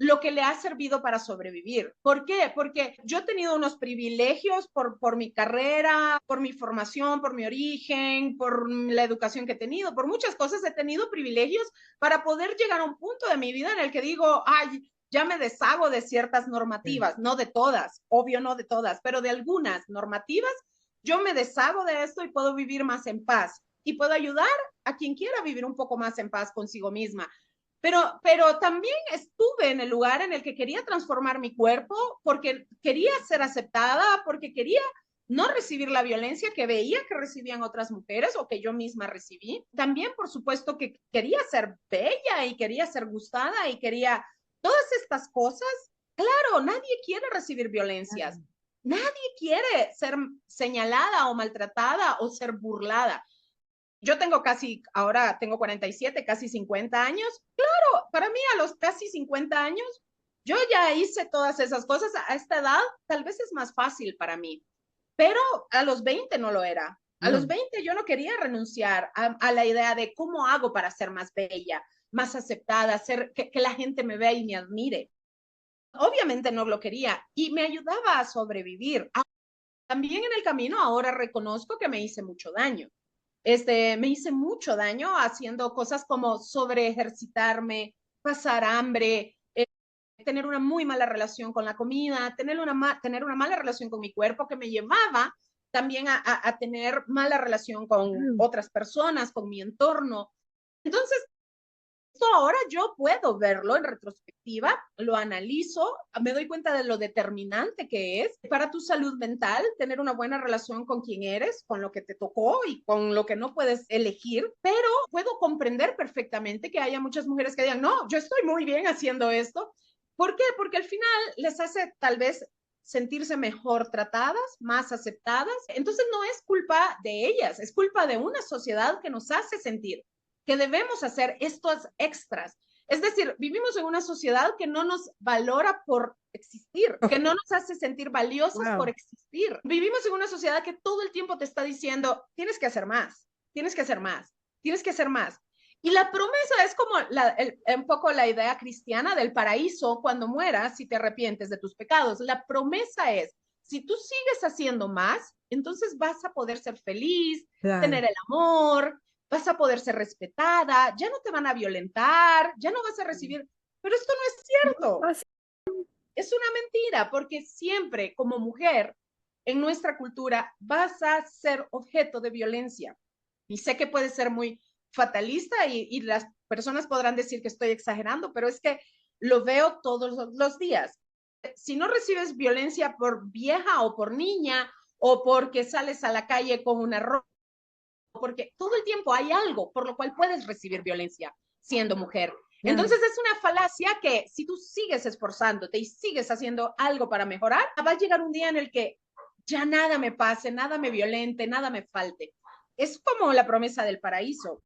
lo que le ha servido para sobrevivir. ¿Por qué? Porque yo he tenido unos privilegios por mi carrera, por mi formación, por mi origen, por la educación que he tenido, por muchas cosas he tenido privilegios para poder llegar a un punto de mi vida en el que digo, ay, ya me deshago de ciertas normativas, no de todas, obvio no de todas, pero de algunas normativas, yo me deshago de esto y puedo vivir más en paz y puedo ayudar a quien quiera vivir un poco más en paz consigo misma. Pero también estuve en el lugar en el que quería transformar mi cuerpo porque quería ser aceptada, porque quería no recibir la violencia que veía que recibían otras mujeres o que yo misma recibí. También, por supuesto, que quería ser bella y quería ser gustada y quería todas estas cosas. Claro, nadie quiere recibir violencias. Nadie quiere ser señalada o maltratada o ser burlada. Yo tengo ahora tengo 47, casi 50 años. Claro, para mí a los casi 50 años, yo ya hice todas esas cosas. A esta edad tal vez es más fácil para mí, pero a los 20 no lo era. A los 20 yo no quería renunciar a la idea de cómo hago para ser más bella, más aceptada, que la gente me vea y me admire. Obviamente no lo quería y me ayudaba a sobrevivir. También en el camino ahora reconozco que me hice mucho daño. Me hice mucho daño haciendo cosas como sobre ejercitarme, pasar hambre, tener una muy mala relación con la comida, tener una mala relación con mi cuerpo que me llevaba también a tener mala relación con Mm. otras personas, con mi entorno. Entonces, esto ahora yo puedo verlo en retrospectiva, lo analizo, me doy cuenta de lo determinante que es para tu salud mental, tener una buena relación con quien eres, con lo que te tocó y con lo que no puedes elegir, pero puedo comprender perfectamente que haya muchas mujeres que digan, no, yo estoy muy bien haciendo esto. ¿Por qué? Porque al final les hace tal vez sentirse mejor tratadas, más aceptadas. Entonces no es culpa de ellas, es culpa de una sociedad que nos hace sentir que debemos hacer estos extras. Es decir, vivimos en una sociedad que no nos valora por existir, que no nos hace sentir valiosas por Wow. existir. Vivimos en una sociedad que todo el tiempo te está diciendo, tienes que hacer más, tienes que hacer más, tienes que hacer más. Y la promesa es como un poco la idea cristiana del paraíso cuando mueras si te arrepientes de tus pecados. La promesa es, si tú sigues haciendo más, entonces vas a poder ser feliz, Claro. tener el amor, vas a poder ser respetada, ya no te van a violentar, ya no vas a recibir, pero esto no es cierto, Así- es una mentira, porque siempre como mujer en nuestra cultura vas a ser objeto de violencia. Y sé que puede ser muy fatalista y las personas podrán decir que estoy exagerando, pero es que lo veo todos los días. Si no recibes violencia por vieja o por niña o porque sales a la calle con una ropa, porque todo el tiempo hay algo por lo cual puedes recibir violencia siendo mujer. Claro. Entonces es una falacia que si tú sigues esforzándote y sigues haciendo algo para mejorar, va a llegar un día en el que ya nada me pase, nada me violente, nada me falte. Es como la promesa del paraíso.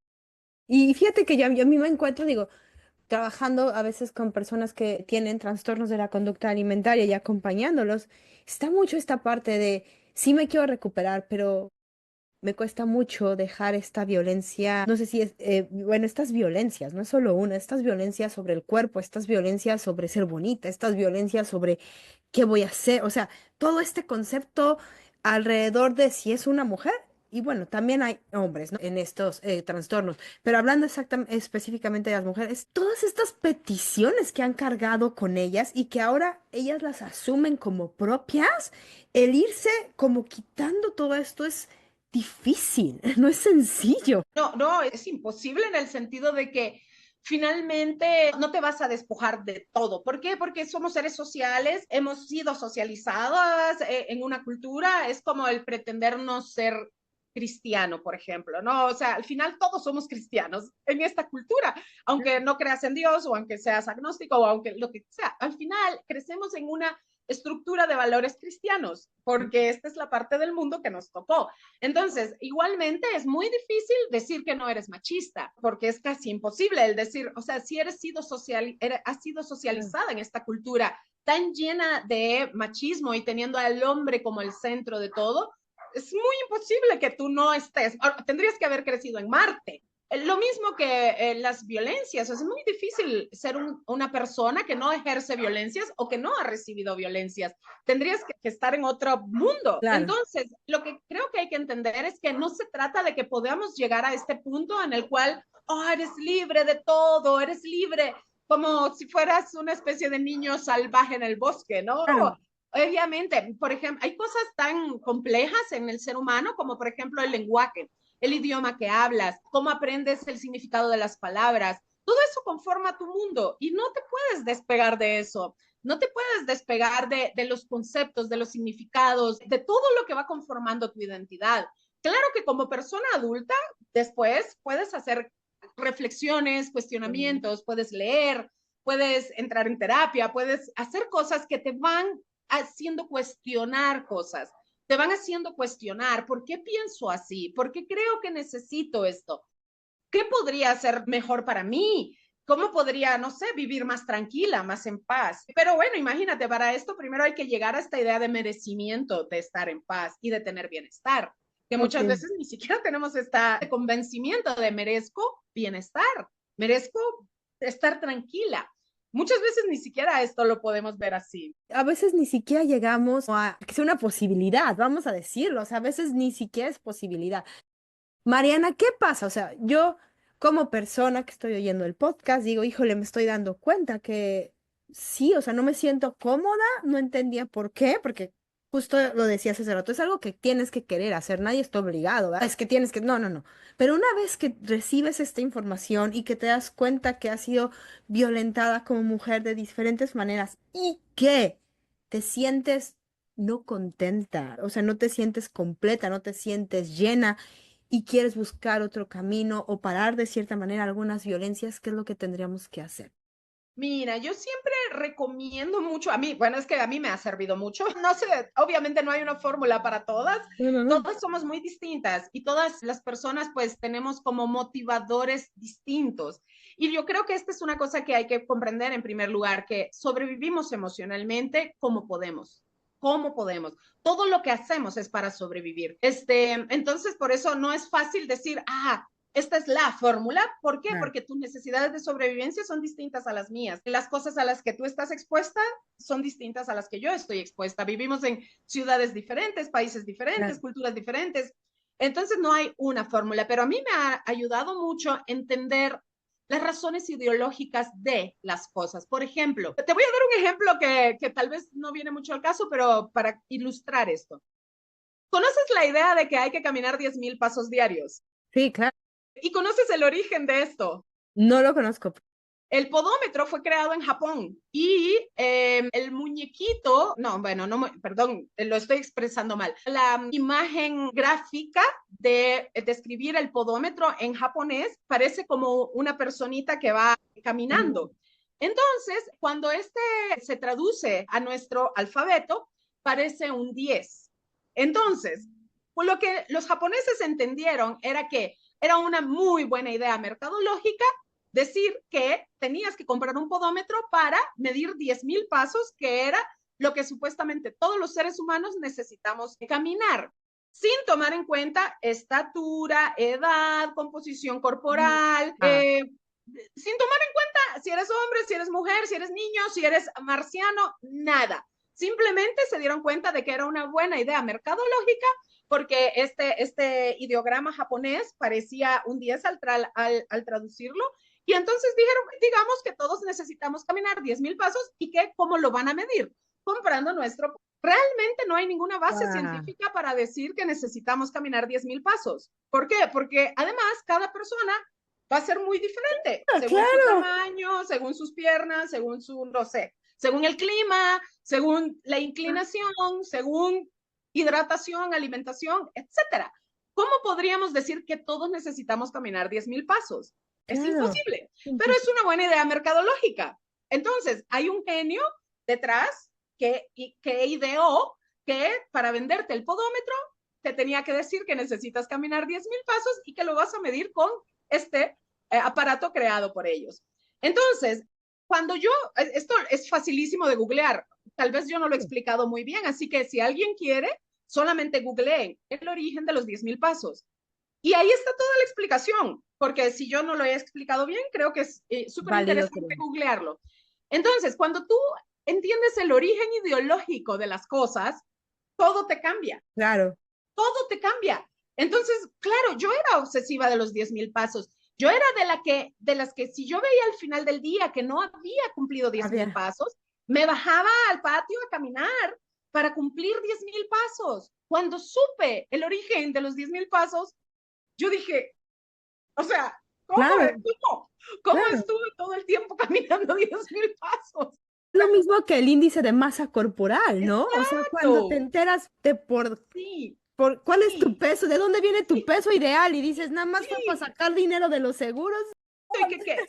Y fíjate que yo a mí me encuentro, digo, trabajando a veces con personas que tienen trastornos de la conducta alimentaria y acompañándolos, está mucho esta parte de, sí me quiero recuperar, pero me cuesta mucho dejar esta violencia, no sé si es, bueno, estas violencias, no es solo una, estas violencias sobre el cuerpo, estas violencias sobre ser bonita, estas violencias sobre qué voy a hacer, o sea, todo este concepto alrededor de si es una mujer. Y bueno, también hay hombres, ¿no? En estos trastornos, pero hablando exactamente, específicamente de las mujeres, todas estas peticiones que han cargado con ellas y que ahora ellas las asumen como propias, el irse como quitando todo esto es difícil, no es sencillo. No, no, es imposible en el sentido de que finalmente no te vas a despojar de todo. ¿Por qué? Porque somos seres sociales, hemos sido socializadas en una cultura, es como el pretender no ser cristiano, por ejemplo, ¿no? O sea, al final todos somos cristianos en esta cultura, aunque no creas en Dios o aunque seas agnóstico o aunque lo que sea, al final crecemos en una estructura de valores cristianos, porque esta es la parte del mundo que nos tocó. Entonces, igualmente es muy difícil decir que no eres machista, porque es casi imposible el decir, o sea, si has sido socializada en esta cultura tan llena de machismo y teniendo al hombre como el centro de todo, es muy imposible que tú no estés. Tendrías que haber crecido en Marte. Lo mismo que las violencias, o sea, es muy difícil ser una persona que no ejerce violencias o que no ha recibido violencias. Tendrías que estar en otro mundo. Claro. Entonces, lo que creo que hay que entender es que no se trata de que podamos llegar a este punto en el cual, oh, eres libre de todo, eres libre como si fueras una especie de niño salvaje en el bosque, ¿no? Claro. Obviamente, por ejemplo, hay cosas tan complejas en el ser humano como, por ejemplo, el lenguaje, el idioma que hablas, cómo aprendes el significado de las palabras. Todo eso conforma tu mundo y no te puedes despegar de eso. No te puedes despegar de los conceptos, de los significados, de todo lo que va conformando tu identidad. Claro que como persona adulta, después puedes hacer reflexiones, cuestionamientos, puedes leer, puedes entrar en terapia, puedes hacer cosas que te van haciendo cuestionar cosas, te van haciendo cuestionar, ¿por qué pienso así? ¿Por qué creo que necesito esto? ¿Qué podría ser mejor para mí? ¿Cómo podría, no sé, vivir más tranquila, más en paz? Pero bueno, imagínate, para esto primero hay que llegar a esta idea de merecimiento, de estar en paz y de tener bienestar, que muchas Ok. veces ni siquiera tenemos este convencimiento de merezco bienestar, merezco estar tranquila. Muchas veces ni siquiera esto lo podemos ver así. A veces ni siquiera llegamos a que sea una posibilidad, vamos a decirlo, o sea, a veces ni siquiera es posibilidad. Mariana, ¿qué pasa? O sea, yo como persona que estoy oyendo el podcast, digo, híjole, me estoy dando cuenta que sí, o sea, no me siento cómoda, no entendía por qué, porque justo lo decías hace rato, es algo que tienes que querer hacer, nadie está obligado, ¿verdad? Es que tienes que, no, no, no. Pero una vez que recibes esta información y que te das cuenta que has sido violentada como mujer de diferentes maneras y que te sientes no contenta, o sea, no te sientes completa, no te sientes llena y quieres buscar otro camino o parar de cierta manera algunas violencias, ¿qué es lo que tendríamos que hacer? Mira, yo siempre recomiendo mucho, a mí, bueno, es que a mí me ha servido mucho, no sé, obviamente no hay una fórmula para No, no, no. todas somos muy distintas y todas las personas pues tenemos como motivadores distintos. Y yo creo que esta es una cosa que hay que comprender en primer lugar, que sobrevivimos emocionalmente como podemos. ¿Cómo podemos? Todo lo que hacemos es para sobrevivir. Entonces, por eso no es fácil decir, esta es la fórmula. ¿Por qué? Claro, Porque tus necesidades de sobrevivencia son distintas a las mías. Las cosas a las que tú estás expuesta son distintas a las que yo estoy expuesta. Vivimos en ciudades diferentes, países diferentes, claro. culturas diferentes. Entonces no hay una fórmula, pero a mí me ha ayudado mucho entender las razones ideológicas de las cosas. Por ejemplo, te voy a dar un ejemplo que tal vez no viene mucho al caso, pero para ilustrar esto. ¿Conoces la idea de que hay que caminar 10,000 pasos diarios? Sí, claro. ¿Y conoces el origen de esto? No lo conozco. El podómetro fue creado en Japón y el muñequito, no, bueno, no, perdón, lo estoy expresando mal. La imagen gráfica de describir el podómetro en japonés parece como una personita que va Ujú. caminando. Entonces, cuando este se traduce a nuestro alfabeto, parece un 10. Entonces, pues lo que los japoneses entendieron era que era una muy buena idea mercadológica decir que tenías que comprar un podómetro para medir 10,000 pasos, que era lo que supuestamente todos los seres humanos necesitamos caminar, sin tomar en cuenta estatura, edad, composición corporal, Ah, sin tomar en cuenta si eres hombre, si eres mujer, si eres niño, si eres marciano, nada. Simplemente se dieron cuenta de que era una buena idea mercadológica porque este ideograma japonés parecía un 10 al traducirlo. Y entonces dijeron, digamos que todos necesitamos caminar 10,000 pasos y que cómo lo van a medir, comprando nuestro. Realmente no hay ninguna base guau. científica para decir que necesitamos caminar 10,000 pasos. ¿Por qué? Porque además cada persona va a ser muy diferente, Ah, según su claro. tamaño, según sus piernas, según su, no sé, según el clima, según la inclinación, según hidratación, alimentación, etcétera. ¿Cómo podríamos decir que todos necesitamos caminar 10,000 pasos? Es Claro. imposible, pero es Imposible. una buena idea mercadológica. Entonces, hay un genio detrás que ideó que para venderte el podómetro te tenía que decir que necesitas caminar 10,000 pasos y que lo vas a medir con este aparato creado por ellos. Entonces, cuando yo, esto es facilísimo de googlear, tal vez yo no lo he explicado muy bien, así que si alguien quiere, solamente googleen el origen de los 10,000 pasos. Y ahí está toda la explicación, porque si yo no lo he explicado bien, creo que es súper Válido, interesante creo. googlearlo. Entonces, cuando tú entiendes el origen ideológico de las cosas, todo te cambia, Claro. todo te cambia. Entonces, claro, yo era obsesiva de los 10,000 pasos. Yo era de las que si yo veía al final del día que no había cumplido 10,000 Había. pasos, me bajaba al patio a caminar para cumplir 10,000 pasos. Cuando supe el origen de los 10,000 pasos, yo dije, o sea, ¿cómo, Claro, cómo, cómo claro. estuve todo el tiempo caminando 10,000 pasos? Lo mismo que el índice de masa corporal, ¿no? O sea, cuando te Exacto. enteras de Sí, por cuál es tu sí, peso, de dónde viene tu sí, peso ideal y dices, nada más fue para sí. sacar dinero de los seguros.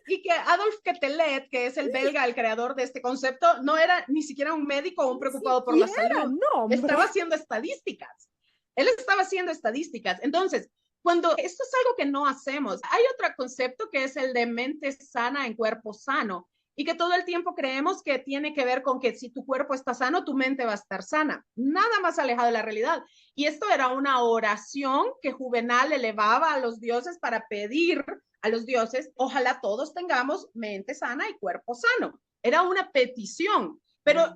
Y que Adolf Quetelet, que es el belga, el creador de este concepto, no era ni siquiera un médico o un Ni preocupado por la siquiera, salud. no, hombre. Estaba haciendo estadísticas. Él estaba haciendo estadísticas. Entonces, cuando esto es algo que no hacemos, hay otro concepto que es el de mente sana en cuerpo sano y que todo el tiempo creemos que tiene que ver con que si tu cuerpo está sano, tu mente va a estar sana. Nada más alejado de la realidad. Y esto era una oración que Juvenal elevaba a los dioses para pedir a los dioses, ojalá todos tengamos mente sana y cuerpo sano. Era una petición, pero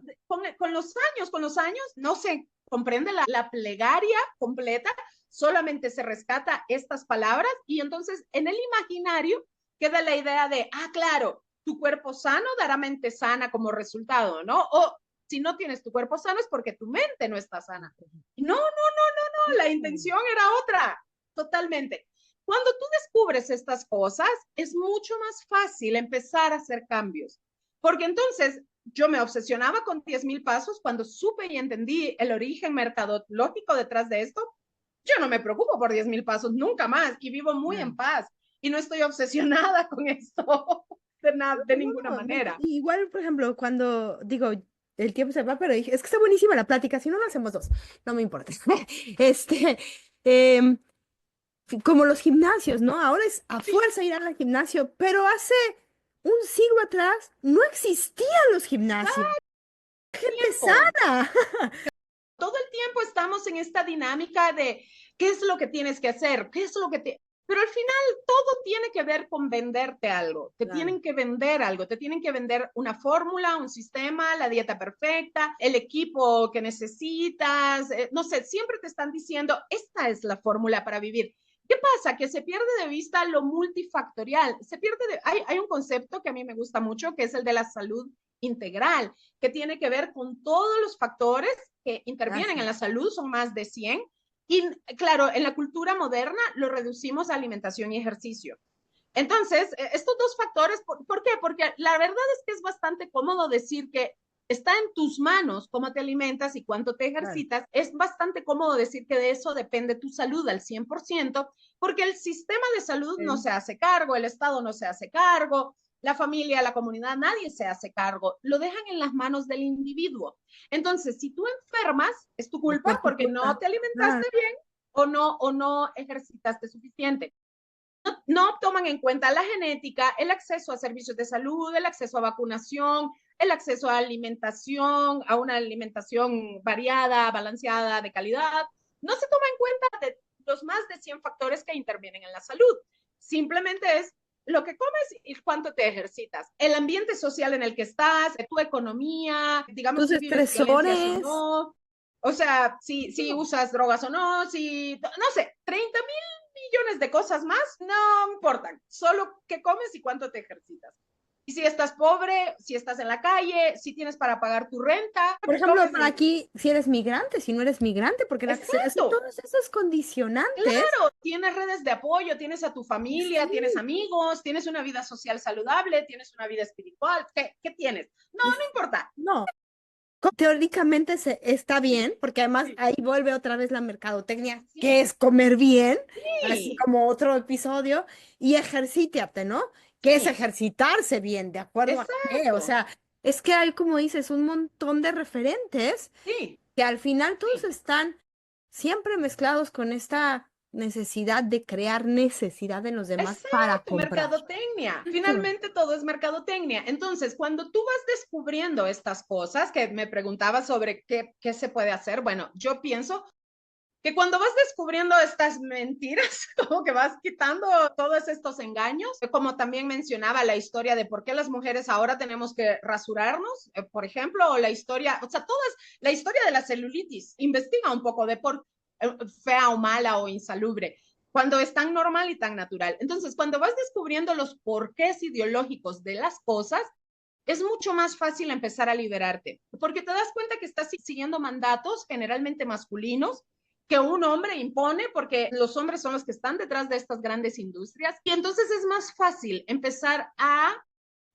con los años no se comprende la plegaria completa, solamente se rescata estas palabras y entonces en el imaginario queda la idea de, claro, tu cuerpo sano dará mente sana como resultado, ¿no? O si no tienes tu cuerpo sano es porque tu mente no está sana. No, no, no, no, no, la intención era otra, totalmente. Cuando tú descubres estas cosas, es mucho más fácil empezar a hacer cambios. Porque entonces yo me obsesionaba con 10,000 pasos cuando supe y entendí el origen mercadológico detrás de esto. Yo no me preocupo por 10,000 pasos nunca más y vivo muy en paz y no estoy obsesionada con esto de ninguna manera. Igual, por ejemplo, cuando digo, el tiempo se va, pero dije, es que está buenísima la plática, si no, lo hacemos dos, no me importa. Este, em, como los gimnasios, ¿no? Ahora es a fuerza ir al gimnasio, pero hace un siglo atrás no existían los gimnasios. Gente sana. Todo el tiempo estamos en esta dinámica de qué es lo que tienes que hacer, qué es lo que te... Pero al final todo tiene que ver con venderte algo, te tienen que vender algo, te tienen que vender una fórmula, un sistema, la dieta perfecta, el equipo que necesitas, no sé, siempre te están diciendo, esta es la fórmula para vivir. ¿Qué pasa? Que se pierde de vista lo multifactorial, hay un concepto que a mí me gusta mucho, que es el de la salud integral, que tiene que ver con todos los factores que intervienen en la salud, son más de 100. Y claro, en la cultura moderna lo reducimos a alimentación y ejercicio. Entonces, estos dos factores, ¿por qué? Porque la verdad es que es bastante cómodo decir que está en tus manos cómo te alimentas y cuánto te ejercitas. Es bastante cómodo decir que de eso depende tu salud al 100%, porque el sistema de salud no se hace cargo, el Estado no se hace cargo, la familia, la comunidad, nadie se hace cargo, lo dejan en las manos del individuo. Entonces, si tú enfermas, es tu culpa porque no te alimentaste bien o no ejercitaste suficiente. No toman en cuenta la genética, el acceso a servicios de salud, el acceso a vacunación, el acceso a alimentación, a una alimentación variada, balanceada, de calidad. No se toma en cuenta de los más de 100 factores que intervienen en la salud. Simplemente es lo que comes y cuánto te ejercitas, el ambiente social en el que estás, tu economía, digamos, Tus si vives violencias o estresores. no, o sea, si usas drogas o no, si, no sé, 30,000 millones de cosas más, no importan, solo qué comes y cuánto te ejercitas. Y si estás pobre, si estás en la calle, si tienes para pagar tu renta. Por ejemplo, para aquí, si eres migrante, si no eres migrante, porque Exacto. todos esos condicionantes. Claro, tienes redes de apoyo, tienes a tu familia, Sí. tienes amigos, tienes una vida social saludable, tienes una vida espiritual. ¿Qué tienes? No, no importa. No. Teóricamente está bien, porque además ahí vuelve otra vez la mercadotecnia, que es comer bien, así Sí. como otro episodio, y ejercítate, ¿no? Que es Sí. ejercitarse bien, ¿de acuerdo a qué? O Exacto. sea, es que hay, como dices, un montón de referentes Sí. que al final todos Sí. están siempre mezclados con esta necesidad de crear necesidad en los demás para Exacto, comprar. mercadotecnia. Finalmente todo es mercadotecnia. Entonces, cuando tú vas descubriendo estas cosas, que me preguntaba sobre qué se puede hacer, bueno, yo pienso que cuando vas descubriendo estas mentiras, como que vas quitando todos estos engaños, como también mencionaba la historia de por qué las mujeres ahora tenemos que rasurarnos, por ejemplo, o la historia, o sea, la historia de la celulitis, investiga un poco de por fea o mala o insalubre, cuando es tan normal y tan natural. Entonces, cuando vas descubriendo los porqués ideológicos de las cosas, es mucho más fácil empezar a liberarte, porque te das cuenta que estás siguiendo mandatos generalmente masculinos que un hombre impone, porque los hombres son los que están detrás de estas grandes industrias, y entonces es más fácil empezar a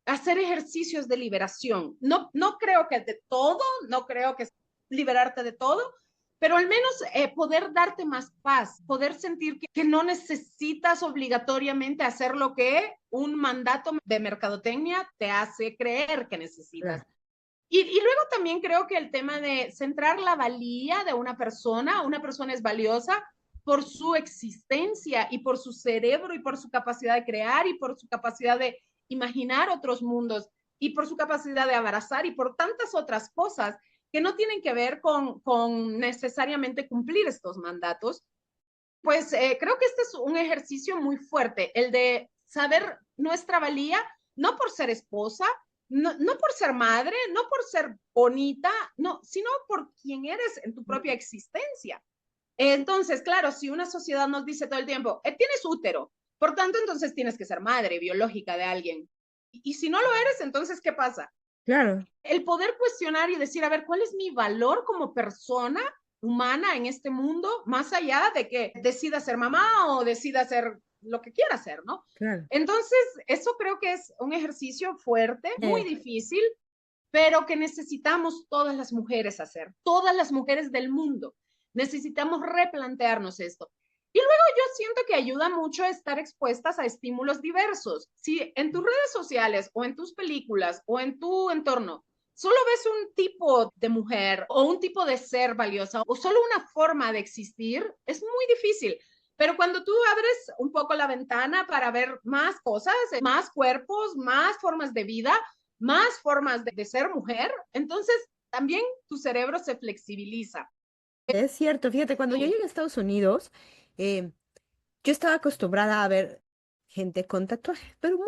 hacer ejercicios de liberación. No creo que de todo, no creo que liberarte de todo, pero al menos poder darte más paz, poder sentir que no necesitas obligatoriamente hacer lo que un mandato de mercadotecnia te hace creer que necesitas. Y luego también creo que el tema de centrar la valía de una persona es valiosa por su existencia y por su cerebro y por su capacidad de crear y por su capacidad de imaginar otros mundos y por su capacidad de abrazar y por tantas otras cosas que no tienen que ver con necesariamente cumplir estos mandatos. Pues creo que este es un ejercicio muy fuerte, el de saber nuestra valía, no por ser esposa, no por ser madre, no por ser bonita, no, sino por quien eres en tu propia existencia. Entonces, claro, si una sociedad nos dice todo el tiempo, tienes útero, por tanto, entonces tienes que ser madre biológica de alguien. Y si no lo eres, entonces, ¿qué pasa? Claro, El poder cuestionar y decir, a ver, ¿cuál es mi valor como persona humana en este mundo, más allá de que decida ser mamá o decida ser lo que quiera hacer, ¿no? claro. Entonces, eso creo que es un ejercicio fuerte, muy difícil, pero que necesitamos todas las mujeres hacer, todas las mujeres del mundo. Necesitamos replantearnos esto. Y luego yo siento que ayuda mucho a estar expuestas a estímulos diversos. Si en tus redes sociales o en tus películas o en tu entorno solo ves un tipo de mujer o un tipo de ser valiosa o solo una forma de existir, es muy difícil. Pero cuando tú abres un poco la ventana para ver más cosas, más cuerpos, más formas de vida, más formas de ser mujer, entonces también tu cerebro se flexibiliza. Es cierto, fíjate, cuando yo llegué a Estados Unidos, eh, yo estaba acostumbrada a ver gente con tatuajes, pero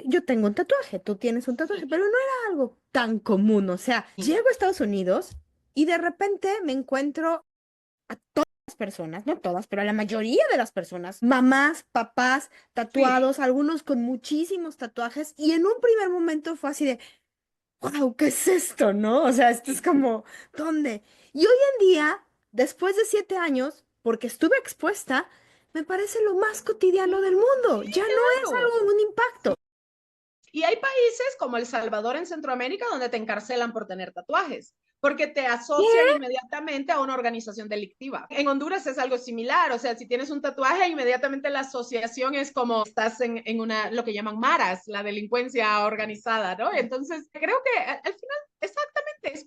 yo tengo un tatuaje, tú tienes un tatuaje, pero no era algo tan común, o sea, llego a Estados Unidos y de repente me encuentro a todas las personas, no todas, pero a la mayoría de las personas, mamás, papás, Sí, tatuados, algunos con muchísimos tatuajes, y en un primer momento fue así de, wow, ¿qué es esto, no? O sea, esto es como, ¿dónde? Y hoy en día, después de 7 años, porque estuve expuesta, me parece lo más cotidiano del mundo. Ya no es claro. algo, un impacto. Y hay países como El Salvador en Centroamérica donde te encarcelan por tener tatuajes, porque te asocian ¿Qué? inmediatamente a una organización delictiva. En Honduras es algo similar, o sea, si tienes un tatuaje, inmediatamente la asociación es como estás en una, lo que llaman maras, la delincuencia organizada, ¿no? Entonces, creo que al final, exactamente, es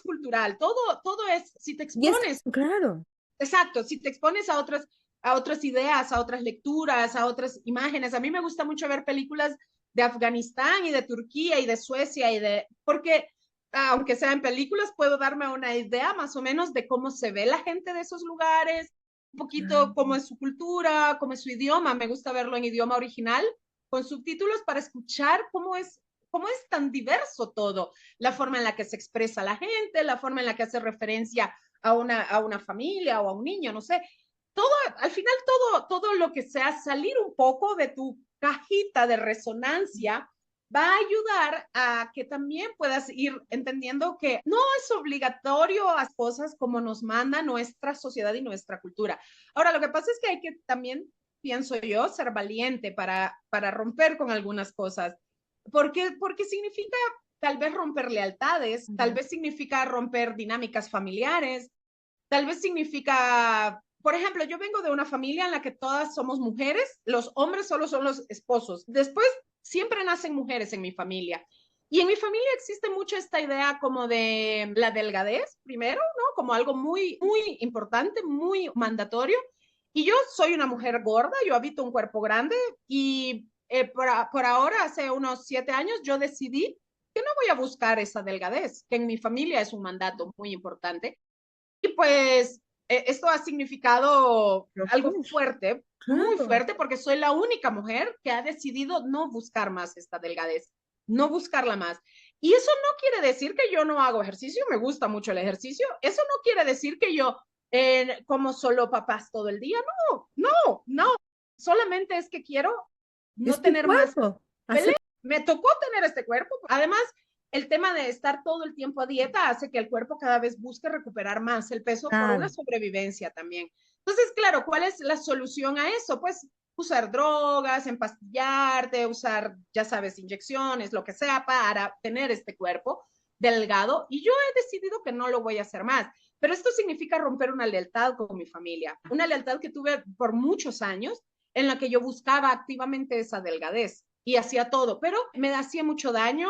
cultural, todo es, si te Y es, expones, claro, exacto, si te expones a otras ideas, a otras lecturas, a otras imágenes. A mí me gusta mucho ver películas de Afganistán y de Turquía y de Suecia porque aunque sean películas, puedo darme una idea más o menos de cómo se ve la gente de esos lugares, un poquito cómo es su cultura, cómo es su idioma. Me gusta verlo en idioma original con subtítulos para escuchar cómo es tan diverso todo, la forma en la que se expresa la gente, la forma en la que hace referencia a una familia o a un niño, no sé. Todo, al final, todo lo que sea salir un poco de tu cajita de resonancia va a ayudar a que también puedas ir entendiendo que no es obligatorio a cosas como nos manda nuestra sociedad y nuestra cultura. Ahora, lo que pasa es que hay que también, pienso yo, ser valiente para romper con algunas cosas, porque significa tal vez romper lealtades, tal vez significa romper dinámicas familiares, tal vez significa, por ejemplo, yo vengo de una familia en la que todas somos mujeres, los hombres solo son los esposos. Después siempre nacen mujeres en mi familia. Y en mi familia existe mucho esta idea como de la delgadez, primero, ¿no? Como algo muy importante, muy mandatorio. Y yo soy una mujer gorda, yo habito un cuerpo grande y por ahora, hace unos 7 años, yo decidí que no voy a buscar esa delgadez, que en mi familia es un mandato muy importante. Y pues esto ha significado pero algo pues, fuerte, muy claro. fuerte, porque soy la única mujer que ha decidido no buscar más esta delgadez, no buscarla más. Y eso no quiere decir que yo no hago ejercicio, me gusta mucho el ejercicio, eso no quiere decir que yo como solo papás todo el día, no, solamente es que quiero Es no tu tener más cuerpo. pelea. Me tocó tener este cuerpo. Además, el tema de estar todo el tiempo a dieta hace que el cuerpo cada vez busque recuperar más el peso por una Claro. sobrevivencia también. Entonces, claro, ¿cuál es la solución a eso? Pues usar drogas, empastillarte, usar, ya sabes, inyecciones, lo que sea para tener este cuerpo delgado. Y yo he decidido que no lo voy a hacer más. Pero esto significa romper una lealtad con mi familia, una lealtad que tuve por muchos años en la que yo buscaba activamente esa delgadez y hacía todo, pero me hacía mucho daño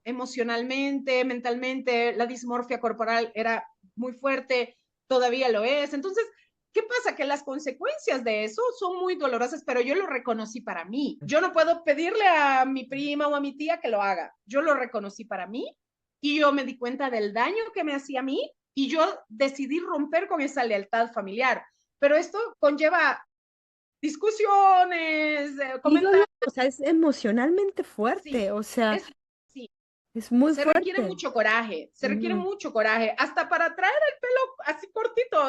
emocionalmente, mentalmente, la dismorfia corporal era muy fuerte, todavía lo es. Entonces, ¿qué pasa? Que las consecuencias de eso son muy dolorosas, pero yo lo reconocí para mí. Yo no puedo pedirle a mi prima o a mi tía que lo haga. Yo lo reconocí para mí y yo me di cuenta del daño que me hacía a mí y yo decidí romper con esa lealtad familiar. Pero esto conlleva discusiones, Y dolor, comentarios. o sea, es emocionalmente Sí, fuerte, o sea, es, sí, es muy se requiere fuerte. mucho coraje, se requiere Mm. mucho coraje, hasta para traer el pelo así cortito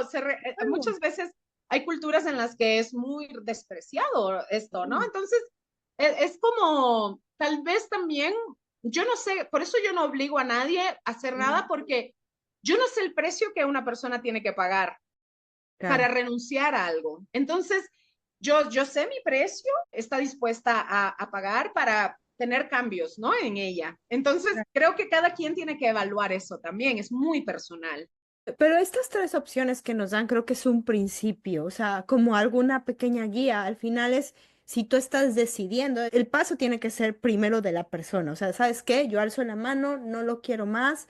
muchas veces hay culturas en las que es muy despreciado esto, ¿no? Entonces, es como, tal vez también, yo no sé, por eso yo no obligo a nadie a hacer nada, porque yo no sé el precio que una persona tiene que pagar Claro. para renunciar a algo. Entonces, yo sé mi precio, está dispuesta a pagar para tener cambios, ¿no? En ella. Entonces, creo que cada quien tiene que evaluar eso también, es muy personal. Pero estas tres opciones que nos dan creo que es un principio, o sea, como alguna pequeña guía. Al final es, si tú estás decidiendo, el paso tiene que ser primero de la persona. O sea, ¿sabes qué? Yo alzo la mano, no lo quiero más,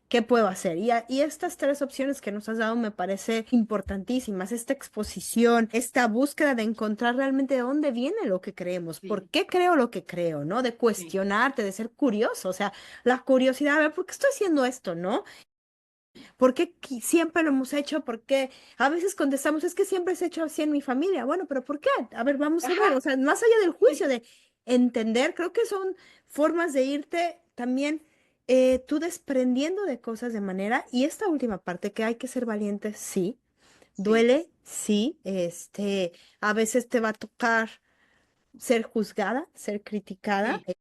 ¿qué puedo hacer? Y estas tres opciones que nos has dado me parece importantísimas. Esta exposición, esta búsqueda de encontrar realmente de dónde viene lo que creemos, por Sí, qué creo lo que creo, ¿no? De sí, cuestionarte, de ser curioso, o sea, la curiosidad, a ver, ¿por qué estoy haciendo esto, no? ¿Por qué siempre lo hemos hecho? ¿Por qué? A veces contestamos, es que siempre se ha hecho así en mi familia. Bueno, pero ¿por qué? A ver, vamos a ver. O ajá, sea, más allá del sí, juicio, de entender, creo que son formas de irte también tú desprendiendo de cosas de manera. Y esta última parte, que hay que ser valientes, sí. sí, Duele, sí. A veces te va a tocar ser juzgada, ser criticada. sí,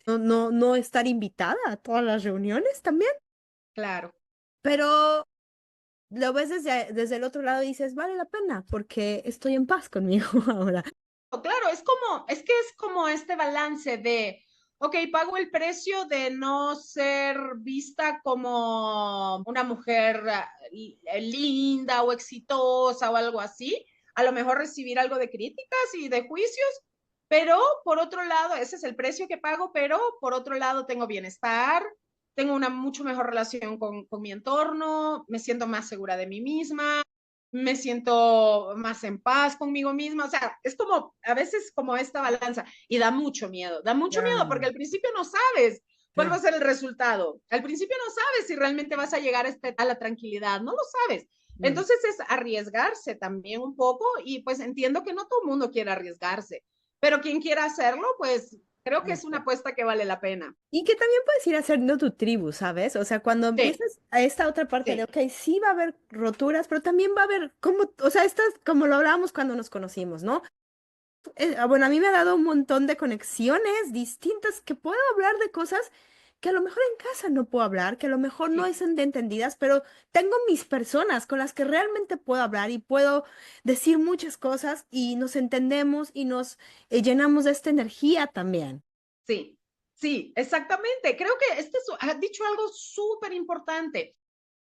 No estar invitada a todas las reuniones también. claro. Pero lo ves desde el otro lado y dices, vale la pena porque estoy en paz conmigo ahora. Claro, es que es como este balance de, ok, pago el precio de no ser vista como una mujer linda o exitosa o algo así, a lo mejor recibir algo de críticas y de juicios, pero por otro lado, ese es el precio que pago, pero por otro lado tengo bienestar, tengo una mucho mejor relación con mi entorno, me siento más segura de mí misma, me siento más en paz conmigo misma, o sea, es como a veces como esta balanza y da mucho miedo porque Claro, al principio no sabes cuál va a claro. ser el resultado, al principio no sabes si realmente vas a llegar a la tranquilidad, no lo sabes. No. Entonces es arriesgarse también un poco y pues entiendo que no todo el mundo quiere arriesgarse, pero quien quiera hacerlo, pues creo que es una apuesta que vale la pena. Y que también puedes ir haciendo tu tribu, ¿sabes? O sea, cuando Sí, empiezas a esta otra parte de, sí, ok, sí va a haber roturas, pero también va a haber, como, o sea, estas, como lo hablábamos cuando nos conocimos, ¿no? Bueno, a mí me ha dado un montón de conexiones distintas que puedo hablar de cosas que a lo mejor en casa no puedo hablar, que a lo mejor no sí. son de entendidas, pero tengo mis personas con las que realmente puedo hablar y puedo decir muchas cosas y nos entendemos y nos llenamos de esta energía también. Sí, sí, exactamente. Creo que has dicho algo súper importante.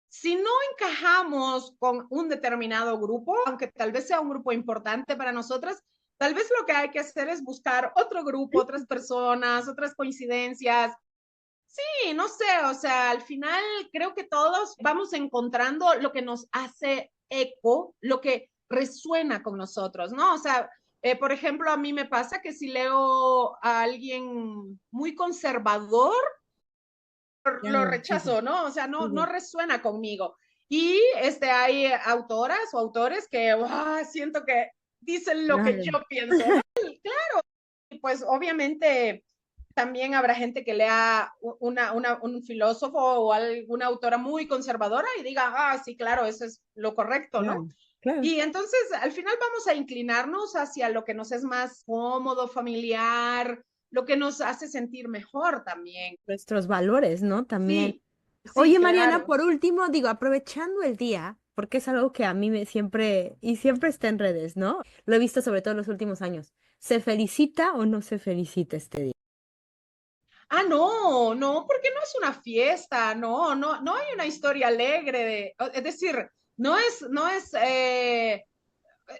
Si no encajamos con un determinado grupo, aunque tal vez sea un grupo importante para nosotras, tal vez lo que hay que hacer es buscar otro grupo, otras personas, otras coincidencias. Sí, no sé, o sea, al final creo que todos vamos encontrando lo que nos hace eco, lo que resuena con nosotros, ¿no? O sea, por ejemplo, a mí me pasa que si leo a alguien muy conservador, Ya, lo sí, sí, rechazo, ¿no? O sea, sí, no sí. resuena conmigo. Y hay autoras o autores que siento que dicen lo que Claro. yo pienso, ¿no? Y pues obviamente también habrá gente que lea un filósofo o alguna autora muy conservadora y diga, sí, claro, eso es lo correcto, ¿no? Claro, claro. Y entonces al final vamos a inclinarnos hacia lo que nos es más cómodo, familiar, lo que nos hace sentir mejor también. Nuestros valores, ¿no? También. Sí, sí, Oye, Mariana, claro. por último, digo, aprovechando el día, porque es algo que a mí me siempre, y siempre está en redes, ¿no? Lo he visto sobre todo en los últimos años. ¿Se felicita o no se felicita este día? No, porque no es una fiesta, no hay una historia alegre es decir,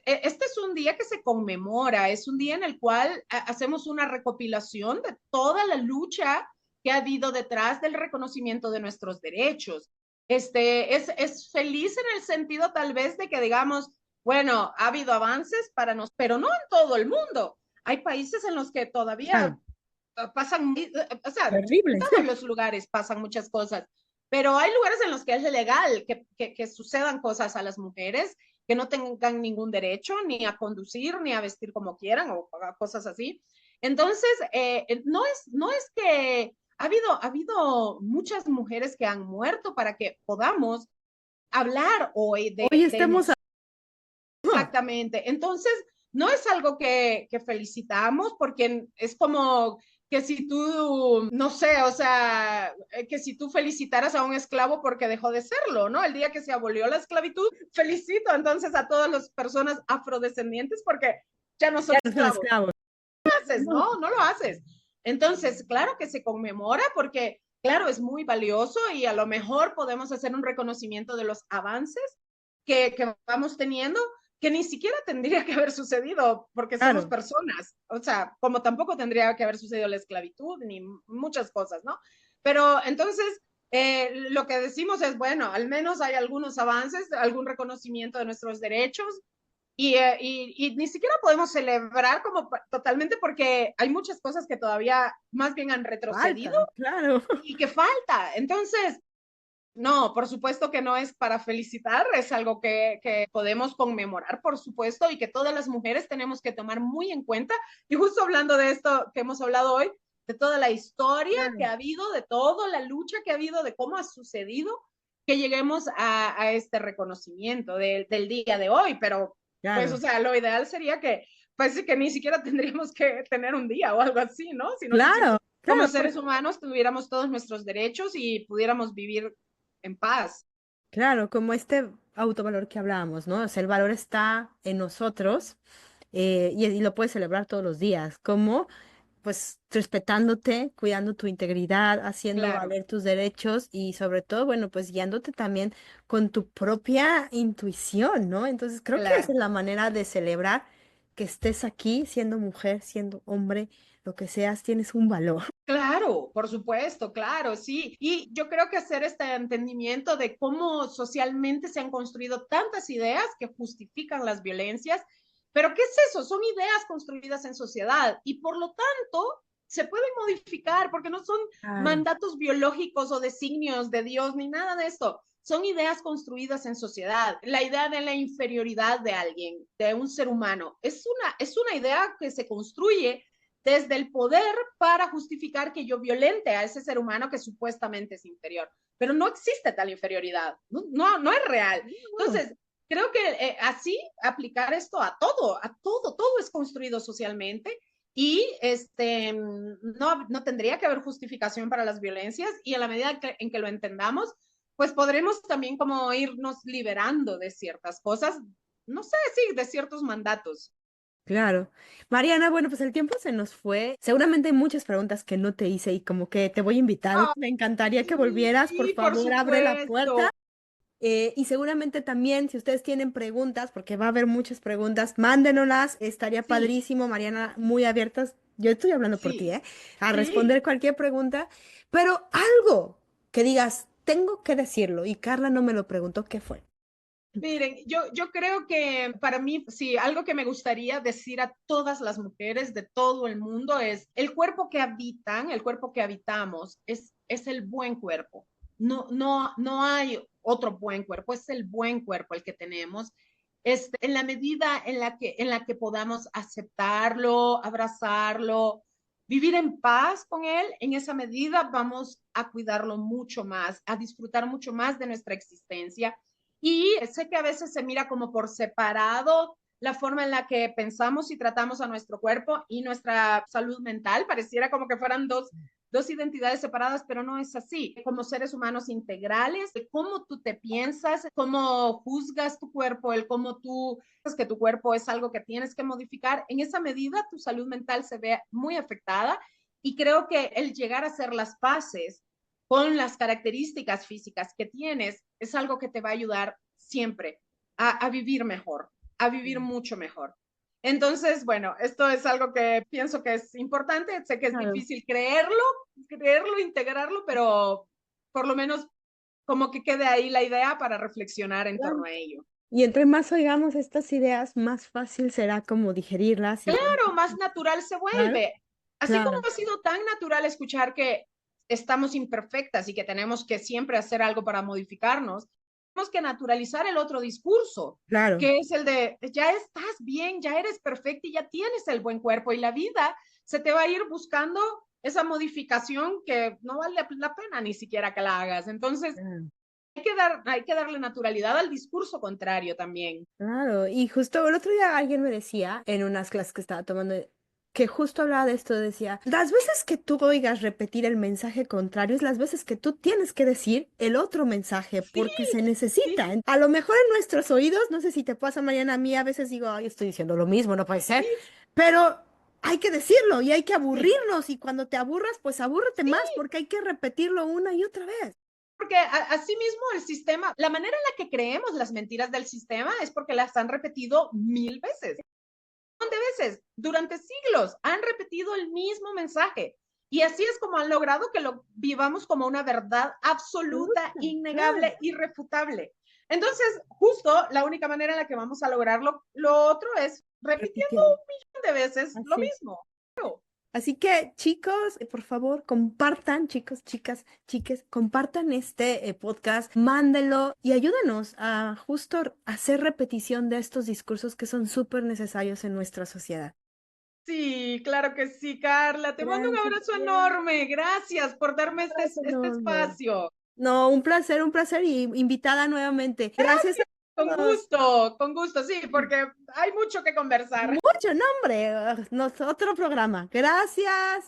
este es un día que se conmemora, es un día en el cual hacemos una recopilación de toda la lucha que ha habido detrás del reconocimiento de nuestros derechos. Es feliz en el sentido tal vez de que digamos, bueno, ha habido avances para nosotros, pero no en todo el mundo. Hay países en los que todavía Claro, pasan, o sea, en terrible. todos los lugares pasan muchas cosas, pero hay lugares en los que es legal que sucedan cosas a las mujeres que no tengan ningún derecho ni a conducir, ni a vestir como quieran o cosas así. Entonces, no es que ha habido muchas mujeres que han muerto para que podamos hablar hoy Hoy de estamos... emociones. Exactamente. Entonces, no es algo que felicitamos porque es como que si tú, no sé, o sea, que si tú felicitaras a un esclavo porque dejó de serlo, ¿no? El día que se abolió la esclavitud, felicito entonces a todas las personas afrodescendientes porque ya no son Ya no son esclavos. esclavos. No lo haces, No. ¿no? No lo haces. Entonces, claro que se conmemora porque, claro, es muy valioso y a lo mejor podemos hacer un reconocimiento de los avances que vamos teniendo, que ni siquiera tendría que haber sucedido porque somos Claro, personas. O sea, como tampoco tendría que haber sucedido la esclavitud ni muchas cosas, ¿no? Pero entonces, lo que decimos es, bueno, al menos hay algunos avances, algún reconocimiento de nuestros derechos, y ni siquiera podemos celebrar como totalmente porque hay muchas cosas que todavía más bien han retrocedido falta, claro. y que falta. Entonces, no, por supuesto que no es para felicitar, es algo que podemos conmemorar, por supuesto, y que todas las mujeres tenemos que tomar muy en cuenta. Y justo hablando de esto que hemos hablado hoy, de toda la historia que Claro, ha habido, de toda la lucha que ha habido, de cómo ha sucedido, que lleguemos a este reconocimiento del día de hoy. Pero, pues, o claro, sea, lo ideal sería que, pues, que ni siquiera tendríamos que tener un día o algo así, ¿no? Sino que claro, como claro, seres humanos tuviéramos todos nuestros derechos y pudiéramos vivir en paz. claro, como este autovalor que hablábamos, ¿no? O sea, el valor está en nosotros y lo puedes celebrar todos los días, como pues respetándote, cuidando tu integridad, haciendo Claro, valer tus derechos y sobre todo, bueno, pues guiándote también con tu propia intuición, ¿no? Entonces creo que esa claro, es la manera de celebrar que estés aquí, siendo mujer, siendo hombre, lo que seas, tienes un valor. claro, por supuesto, claro, sí. Y yo creo que hacer este entendimiento de cómo socialmente se han construido tantas ideas que justifican las violencias, pero ¿qué es eso? Son ideas construidas en sociedad y por lo tanto se pueden modificar porque no son Claro. mandatos biológicos o designios de Dios ni nada de esto. Son ideas construidas en sociedad. La idea de la inferioridad de alguien, de un ser humano, es una idea que se construye desde el poder para justificar que yo violente a ese ser humano que supuestamente es inferior. Pero no existe tal inferioridad, no es real. No, Entonces, creo que así aplicar esto todo es construido socialmente y no tendría que haber justificación para las violencias y en la medida en que lo entendamos, pues podremos también como irnos liberando de ciertas cosas, no sé, sí, de ciertos mandatos. claro. Mariana, bueno, pues el tiempo se nos fue. Seguramente hay muchas preguntas que no te hice y como que te voy a invitar. Oh, Me encantaría que volvieras. Por sí, por favor, abre la puerta. supuesto. Y seguramente también, si ustedes tienen preguntas, porque va a haber muchas preguntas, mándenoslas. Estaría Sí, padrísimo, Mariana, muy abiertas. Yo estoy hablando por ti, sí, ¿eh? A sí. responder cualquier pregunta. Pero algo que digas, tengo que decirlo. Y Carla no me lo preguntó, ¿qué fue? Miren, yo creo que para mí, sí, algo que me gustaría decir a todas las mujeres de todo el mundo es, el cuerpo que habitan, el cuerpo que habitamos, es el buen cuerpo. No hay otro buen cuerpo, es el buen cuerpo el que tenemos. En la medida en la que podamos aceptarlo, abrazarlo, vivir en paz con él, en esa medida vamos a cuidarlo mucho más, a disfrutar mucho más de nuestra existencia. Y sé que a veces se mira como por separado la forma en la que pensamos y tratamos a nuestro cuerpo y nuestra salud mental. Pareciera como que fueran dos identidades separadas, pero no es así. Como seres humanos integrales, de cómo tú te piensas, cómo juzgas tu cuerpo, el cómo tú es que tu cuerpo es algo que tienes que modificar, en esa medida tu salud mental se ve muy afectada y creo que el llegar a hacer las paces con las características físicas que tienes es algo que te va a ayudar siempre a vivir mejor, a vivir mucho mejor. Entonces, bueno, esto es algo que pienso que es importante. Sé que es Claro. difícil creerlo, integrarlo, pero por lo menos como que quede ahí la idea para reflexionar en torno Claro. a ello. Y entre más oigamos estas ideas, más fácil será como digerirlas y bueno, Claro, más natural se claro, vuelve. Así como claro, ha sido tan natural escuchar que estamos imperfectas y que tenemos que siempre hacer algo para modificarnos, tenemos que naturalizar el otro discurso, claro. que es el de ya estás bien, ya eres perfecta y ya tienes el buen cuerpo y la vida se te va a ir buscando esa modificación que no vale la pena ni siquiera que la hagas. Entonces, Claro. hay que darle naturalidad al discurso contrario también. Claro, y justo el otro día alguien me decía en unas clases que estaba tomando que justo hablaba de esto, decía, las veces que tú oigas repetir el mensaje contrario es las veces que tú tienes que decir el otro mensaje Sí, porque se sí, necesita. A lo mejor en nuestros oídos, no sé si te pasa, Mariana, a mí a veces digo, ay, estoy diciendo lo mismo, no puede ser, sí, pero hay que decirlo y hay que sí, aburrirnos y cuando te aburras, pues abúrrete sí, más porque hay que repetirlo una y otra vez. porque así mismo el sistema, la manera en la que creemos las mentiras del sistema es porque las han repetido 1000 veces. De veces, durante siglos, han repetido el mismo mensaje. Y así es como han logrado que lo vivamos como una verdad absoluta, Claro. innegable, irrefutable. Entonces, justo la única manera en la que vamos a lograrlo, lo otro es repitiendo Repitiendo. 1 millón de veces lo Así. mismo. Así que, chicos, por favor, compartan, chicos, chicas, chiques, compartan este podcast, mándenlo y ayúdenos a justo hacer repetición de estos discursos que son súper necesarios en nuestra sociedad. Sí, claro que sí, Carla. Te mando un Gracias. abrazo enorme. Gracias por darme Abrazo este enorme. espacio. No, un placer y invitada nuevamente. Gracias a todos. Con gusto, sí, porque hay mucho que conversar. Mucho nombre, otro programa. Gracias.